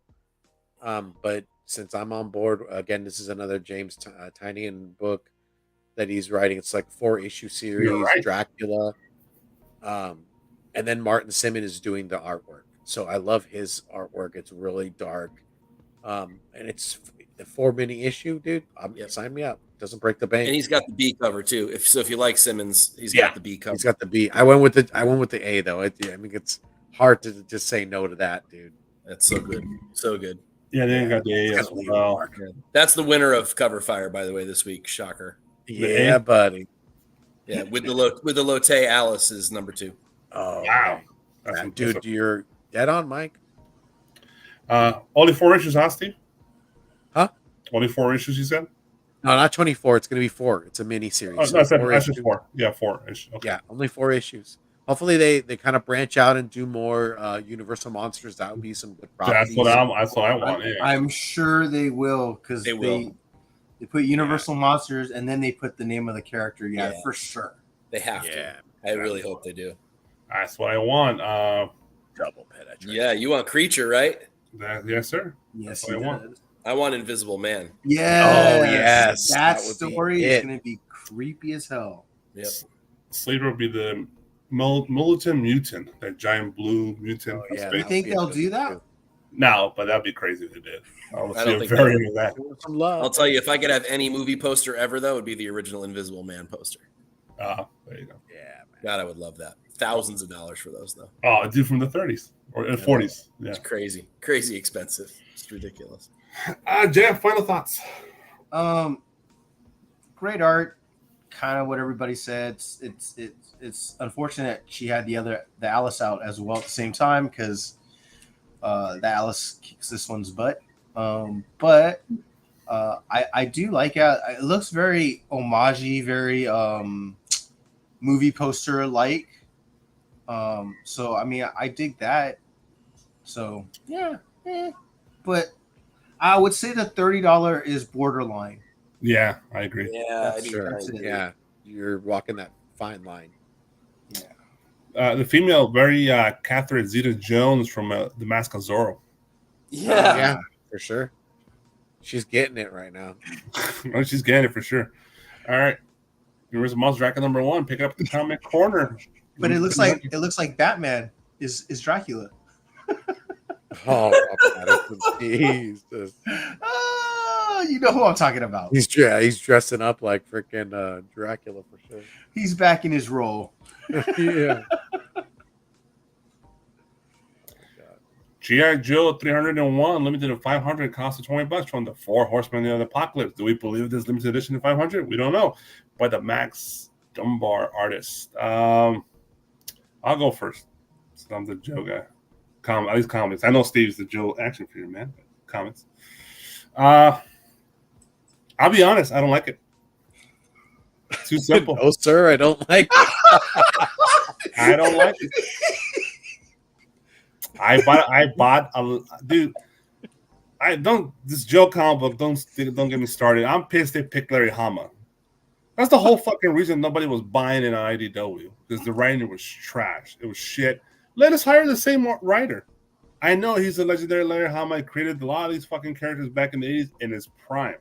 but since I'm on board again, this is another James Tynion book that he's writing. It's like 4-issue series, right. Dracula, and then Martin Simmons is doing the artwork. So I love his artwork. It's really dark, and it's the 4-mini issue, dude. Sign me up. Doesn't break the bank. And he's got the B cover too. If you like Simmons, he's Yeah, got the B cover. He's got the B. I went with the A though. I mean, it's hard to just say no to that, dude. That's so good, so good. Yeah, they got the A as well. That's the winner of Cover Fire, by the way, this week. Shocker. Yeah, buddy. Yeah, with the Lotte, Alice is number 2. Oh Wow. man. Dude, you're dead on, Mike. Only 4 issues, huh, Steve? Huh? Only 4 issues, you said? No, not 24. It's going to be 4. It's a mini series. Oh, So no, I said 4 issues. issues. 4. Yeah, 4 issues. Okay. Yeah, only 4 issues. Hopefully they kind of branch out and do more Universal Monsters. That would be some good properties. That's what I want. Yeah. I'm sure they will because They will. They put Universal Monsters and then they put the name of the character. Yeah, Yeah. for sure. They have to. I really hope they do. That's what I want. Double penetration. Yeah, you want Creature, right? Yes, sir. Yes, That's what I want. does. I want Invisible Man. Yes. Oh, yes. That That would be story is it. going to be creepy as hell. Yep. Slater will be the militant mutant, that giant blue mutant. Oh, yeah, You think they'll do that? No, but that'd be crazy if they did. I I don't see a think variant of that. Some love. I'll tell you, if I could have any movie poster ever, though, it would be the original Invisible Man poster. There you go. Yeah, man. God, I would love that. Thousands of dollars for those, though. Oh, a dude from the 30s or 40s. Yeah. It's crazy expensive. It's ridiculous. Jeff, final thoughts. Great art, kind of what everybody said. It's unfortunate she had the Alice out as well at the same time because the Alice kicks this one's butt. But I do like it. It looks very homage-y, very movie poster like. So I mean, I dig that. So yeah, but I would say the $30 is borderline. Yeah, I agree. Yeah, That's Sure. That's it. Yeah, you're walking that fine line. The female, very Catherine Zeta-Jones from The Mask of Zorro. Yeah, for sure. She's getting it right now. Oh, she's getting it for sure. All right. Here's Monster Dracula #1. Pick it up at the comic corner. But it looks like Batman is Dracula. Oh, Jesus. You know who I'm talking about. He's dressing up like freaking Dracula for sure. He's back in his role. Yeah. G.I. Joe 301, limited to 500, cost of $20 from the 4 Horsemen of the Apocalypse. Do we believe this limited edition to 500? We don't know. By the Max Dunbar artist. I'll go first. So I'm the Joe guy. At least comments. I know Steve's the Joe action figure man. Comments. I'll be honest. I don't like it. Too simple. No, sir, I don't like it. I don't like it. I bought a dude. I don't this Joe comic book. Don't get me started. I'm pissed they picked Larry Hama. That's the whole fucking reason nobody was buying it on IDW because the writing was trash. It was shit. Let us hire the same writer. I know he's a legendary Larry Hama. He created a lot of these fucking characters back in the 80s in his prime.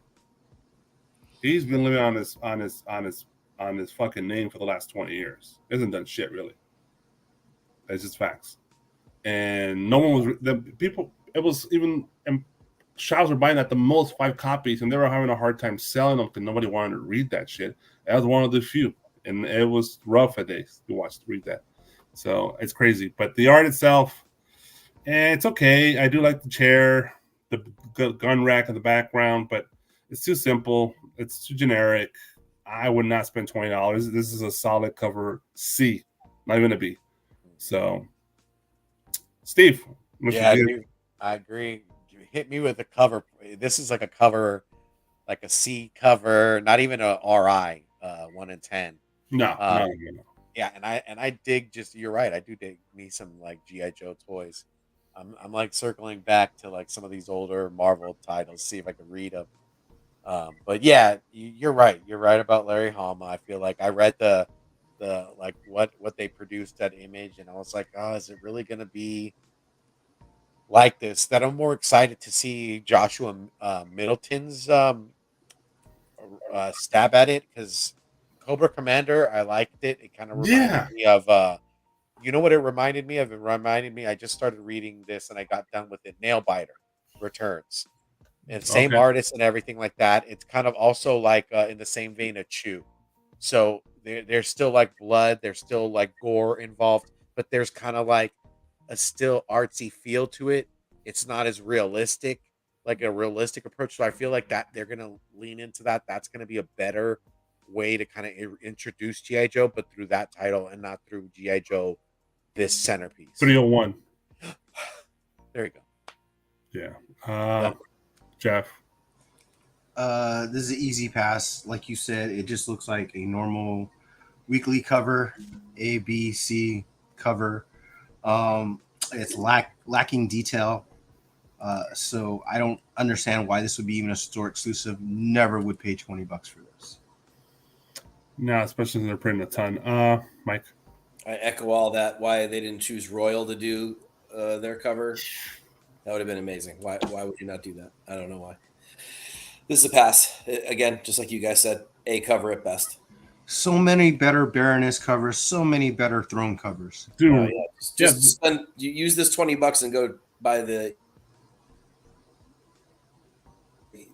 He's been living on his fucking name for the last 20 years. Hasn't done shit really. That's just facts. And no one was the people. It was even shops were buying at the most 5 copies, and they were having a hard time selling them because nobody wanted to read that shit. That was one of the few, and it was rough at days to read that. So it's crazy, but the art itself, it's okay. I do like the chair, the gun rack in the background, but it's too simple. It's too generic. I would not spend $20. This is a solid cover C, not even a B. So, Steve, Yeah, dude, I agree. You hit me with a cover. This is like a cover, like a C cover, not even a RI 1 in 10. No, Uh, no. Yeah, and I dig just you're right. I do dig me some like GI Joe toys. I'm like circling back to like some of these older Marvel titles, see if I can read them. But yeah, you're right. You're right about Larry Hama. I feel like I read the like what they produced at Image, and I was like, oh, is it really gonna be like this? That I'm more excited to see Joshua Middleton's stab at it because Cobra Commander, I liked it. It kind of reminded Yeah. me of you know what it reminded me of? It reminded me. I just started reading this and I got done with it. Nailbiter Returns, and same Okay. artist and everything like that. It's kind of also like in the same vein of Chew. So there's still like blood, there's still like gore involved, but there's kind of like a still artsy feel to it. It's not as realistic, like a realistic approach. So I feel like that they're gonna lean into that. That's gonna be a better way to kind of introduce GI Joe, but through that title and not through GI Joe this centerpiece. 301. There you go. Yeah. Done. Jeff. This is an easy pass. Like you said, it just looks like a normal weekly cover, A, B, C cover. It's lacking detail. So I don't understand why this would be even a store exclusive. Never would pay $20 for this. No, especially when they're printing a ton. Mike. I echo all that. Why they didn't choose Royal to do their cover? That would have been amazing. Why would you not do that? I don't know why. This is a pass. Again, just like you guys said, A cover at best. So many better Baroness covers, so many better Throne covers. Dude, Yeah. Just spend. You use this $20 and go buy the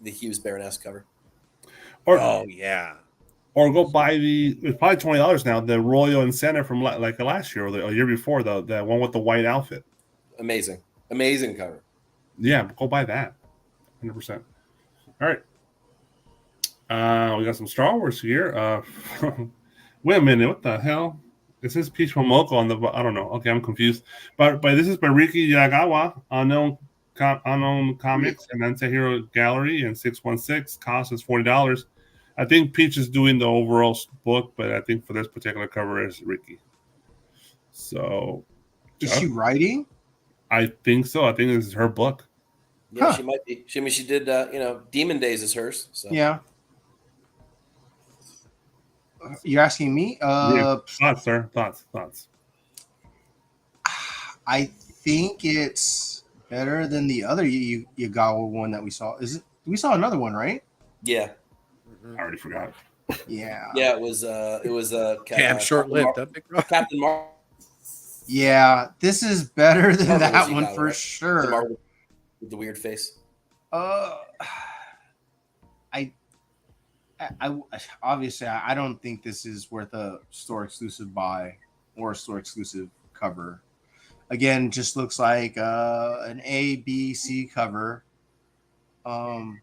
Hughes Baroness cover. or Oh yeah. or go buy it's probably $20 now, the Royal Incentive from like last year or the year before, the one with the white outfit. Amazing cover. Yeah, go buy that. 100%. All right. We got some Star Wars here. Wait a minute, what the hell? It says Peach Momoko on the. I don't know. Okay, I'm confused. But this is by Riki Yagawa, Unknown Comics, and Antihero Gallery, and 616. Cost is $40. I think Peach is doing the overall book, but I think for this particular cover is Riki. So, Is she writing? I think so. I think this is her book. Yeah, Huh. she might be. She did. Demon Days is hers. So. Yeah. You're asking me? Yeah. Thoughts, sir? Thoughts. I think it's better than the other Yagawa one that we saw. Is it? We saw another one, right? Yeah. I already forgot. Yeah. Yeah. It was. Damn short-lived, that big rock. Captain Marvel. Yeah. This is better than Marvel that was one Yagawa, for right? sure. Marvel with the weird face. I obviously I don't think this is worth a store exclusive buy or a store exclusive cover. Again, just looks like an A, B, C cover, and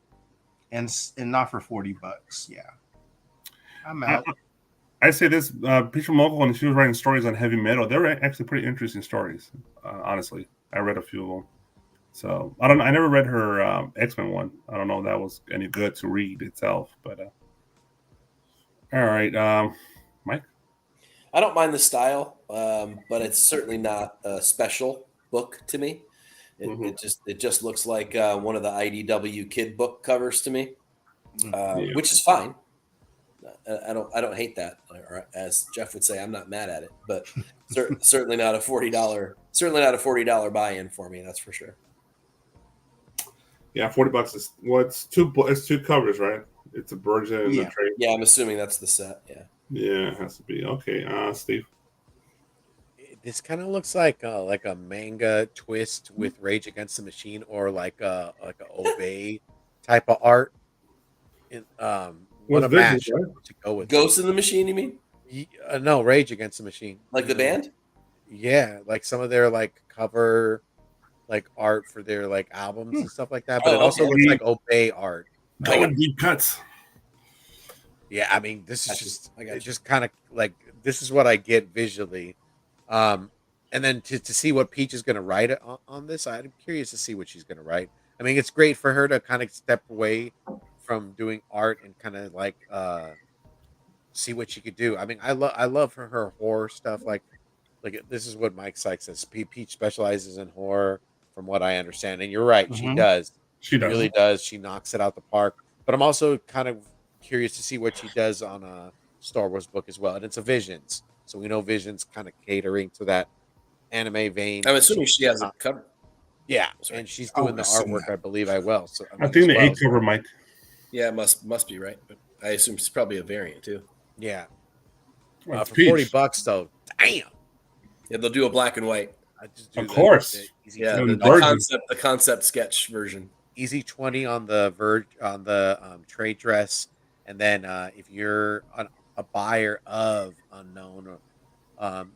not for $40. Yeah, I'm out. I say this, Peach Momoko, when she was writing stories on heavy metal, they were actually pretty interesting stories. Honestly, I read a few of them. So I never read her X-Men one. I don't know if that was any good to read itself, but all right, Mike. I don't mind the style, but it's certainly not a special book to me. It just looks like one of the IDW kid book covers to me, which is fine. I don't hate that, or as Jeff would say, I'm not mad at it. But certainly not a $40 buy-in for me. That's for sure. Yeah, $40 is it's two covers, right? It's a version and a trade. Yeah, I'm assuming that's the set. Yeah, it has to be. Okay, Steve. This kind of looks like a manga twist with Rage Against the Machine, or like a Obey type of art. What a match to go with. Ghost in the Machine, you mean? No, Rage Against the Machine. Like the band? Yeah, like some of their like cover like art for their like albums and stuff like that. But it also looks like Obey art. Going deep cuts. Yeah, I mean, this is just kind of like this is what I get visually. And then to see what Peach is going to write on this, I'm curious to see what she's going to write. I mean, it's great for her to kind of step away from doing art and kind of like see what she could do. I mean, I love her horror stuff. Like this is what Mike Sykes says. Peach specializes in horror, from what I understand, and you're right, she Mhm. does. She does. Really does. She knocks it out the park. But I'm also kind of curious to see what she does on a Star Wars book as well, and it's a Visions, so we know Visions kind of catering to that anime vein. I'm assuming she has it covered. Yeah, Sorry. and she's I doing would the assume artwork, that. I believe. I will. So I think the A cover, Mike. Yeah, it must be right. But I assume it's probably a variant too. Yeah, Well, it's for $40 Peach. though. Damn. Yeah, they'll do a black and white. I just do Of course. easy, Yeah, And the Virgin. concept sketch version. easy 20 on the trade dress, and then if you're a buyer of Unknown,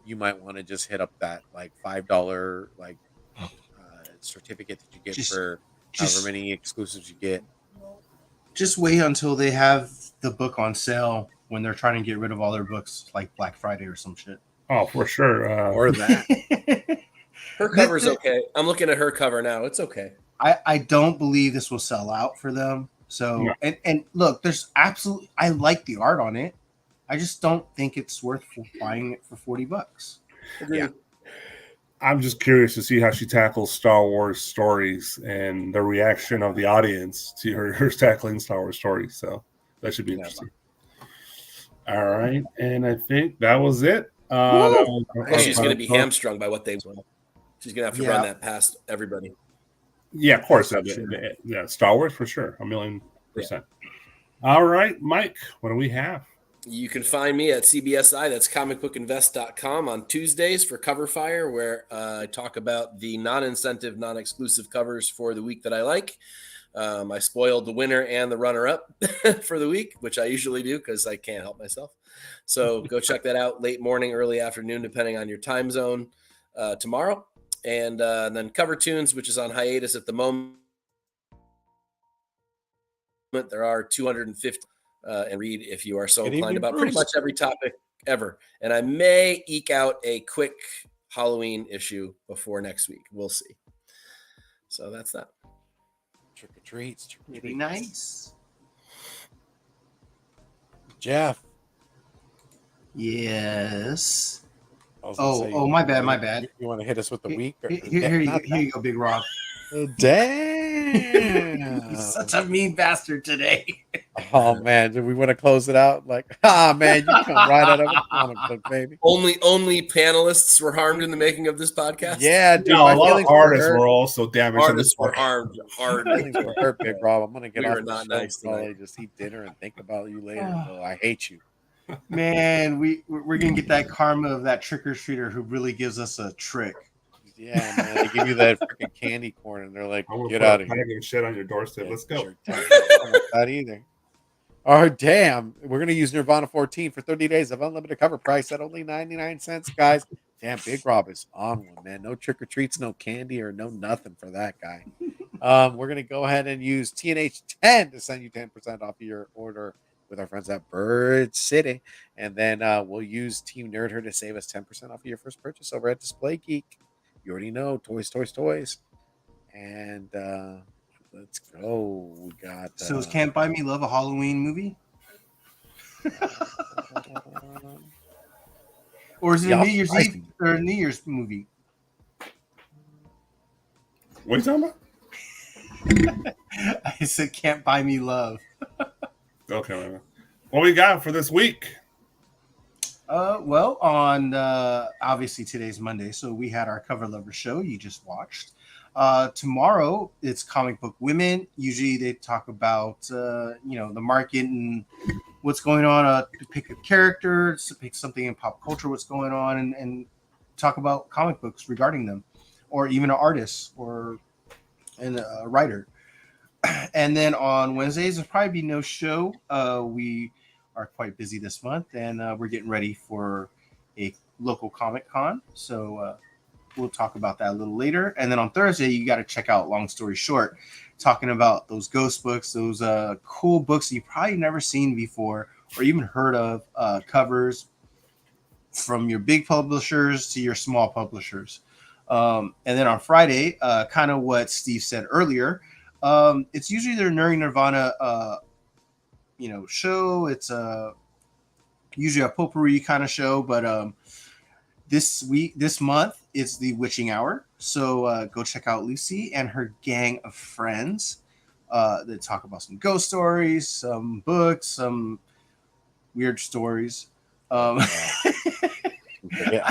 you might want to just hit up that like $5 like certificate that you get Just- for Just, however many exclusives you get. just wait until they have the book on sale when they're trying to get rid of all their books, like Black Friday or some shit. Oh, for sure. Or that. Her cover's okay. I'm looking at her cover now. It's okay. I don't believe this will sell out for them. So No. and look, there's absolutely, I like the art on it. I just don't think it's worth buying it for $40. Yeah. I'm just curious to see how she tackles Star Wars stories and the reaction of the audience to her tackling Star Wars stories. So that should be interesting. All right. And I think that was it. She's going to be hamstrung by what they want. She's going to have to run that past everybody. Yeah, of course. Yeah, Star Wars for sure. 1,000,000%. All right, Mike, what do we have? You can find me at CBSI, that's comicbookinvest.com, on Tuesdays for Cover Fire, where I talk about the non-incentive, non-exclusive covers for the week that I like. I spoiled the winner and the runner-up for the week, which I usually do because I can't help myself. So go check that out late morning, early afternoon, depending on your time zone tomorrow. And then Cover Tunes, which is on hiatus at the moment. There are 250 and read if you are so inclined about pretty much every topic ever. And I may eke out a quick Halloween issue before next week. We'll see. So that's that. Trick or treats. Maybe nice. Jeff. Yes. Oh, my bad. You want to hit us with the week? Here you go, Big Rob. Damn. You're such a mean bastard today. Oh man, do we want to close it out? Like, man, you come right out of a comic book, baby. Only panelists were harmed in the making of this podcast. Yeah, dude. No, My a lot of feelings artists hurt. were also damaged. Artists were harmed hard. My feelings were hurt, Big Rob. I'm gonna get We off were the not show, nice tonight. probably just eat dinner and think about you later. Oh, I hate you. Man, we're gonna get that karma of that trick or treater who really gives us a trick. Yeah, man. They give you that freaking candy corn, and they're like, I'm gonna "Get put out a of here." bag of shit on your doorstep. Yeah, Let's go. sure. Don't want that either. Oh damn! We're gonna use Nirvana 14 for 30 days of unlimited cover price at only 99 cents, guys. Damn, Big Rob is on one, man. No trick or treats, no candy, or no nothing for that guy. We're gonna go ahead and use TNH 10 to send you 10% off of your order with our friends at Bird City, and then we'll use Team Nerd Herd to save us 10% off of your first purchase over at Display Geek. You already know, toys, and let's go. We got So is Can't Buy Me Love a Halloween movie? Or is it a New Year's Eve or a New Year's movie? What are you talking about? I said Can't Buy Me Love. Okay, man. What we got for this week? Well, on obviously today's Monday, so we had our Cover Lover show you just watched. Tomorrow it's Comic Book Women. Usually they talk about the market and what's going on. Pick a character, pick something in pop culture, what's going on, and talk about comic books regarding them, or even an artist or a writer. And then on Wednesdays there'll probably be no show. We are quite busy this month, and we're getting ready for a local Comic Con. So we'll talk about that a little later. And then on Thursday, you got to check out Long Story Short, talking about those ghost books, those cool books that you've probably never seen before or even heard of, covers from your big publishers to your small publishers. And then on Friday, kind of what Steve said earlier, it's usually their Nerd Nirvana show. It's usually a potpourri kind of show, but this month it's the Witching Hour. So go check out Lucy and her gang of friends. They talk about some ghost stories, some books, some weird stories. I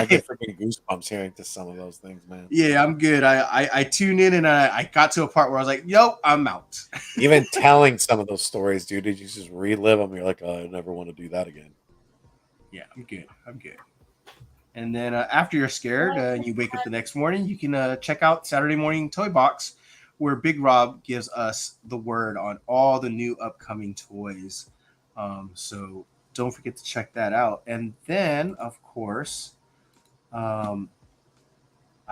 get freaking goosebumps hearing to some of those things, man. Yeah, I'm good. I tuned in and I got to a part where I was like, yo, I'm out. Even telling some of those stories, dude, you just relive them. You're like, oh, I never want to do that again. Yeah, I'm good. I'm good. And then after you're scared and you wake up the next morning, you can check out Saturday Morning Toy Box, where Big Rob gives us the word on all the new upcoming toys. So don't forget to check that out. And then, of course, I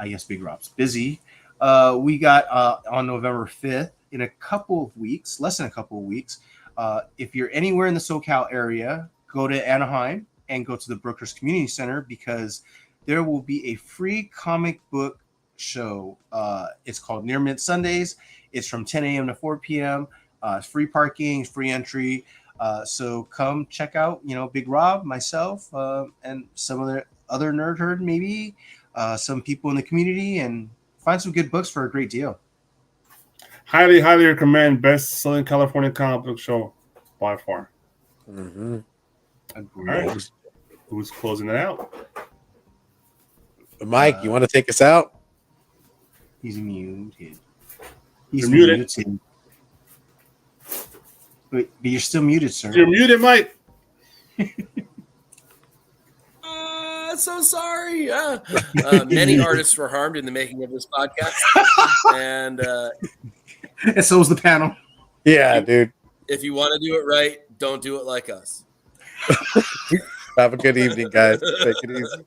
guess Big Rob's busy. We got on November 5th, in a couple of weeks, less than a couple of weeks, if you're anywhere in the SoCal area, go to Anaheim and go to the Brookhurst Community Center, because there will be a free comic book show. It's called Near Mint Sundays. It's from 10 a.m. to 4 p.m. It's free parking, free entry. So come check out, Big Rob, myself, and some of the other Nerd Herd, maybe some people in the community, and find some good books for a great deal. Highly, highly recommend. Best-selling California comic book show by far. Mm-hmm. All right. Who's closing it out? Mike, you want to take us out? He's muted. You're muted. But you're still muted, sir. You're muted, Mike. So sorry. Many artists were harmed in the making of this podcast, and and so was the panel. Yeah, dude. if you want to do it right, don't do it like us. Have a good evening, guys. Take it easy.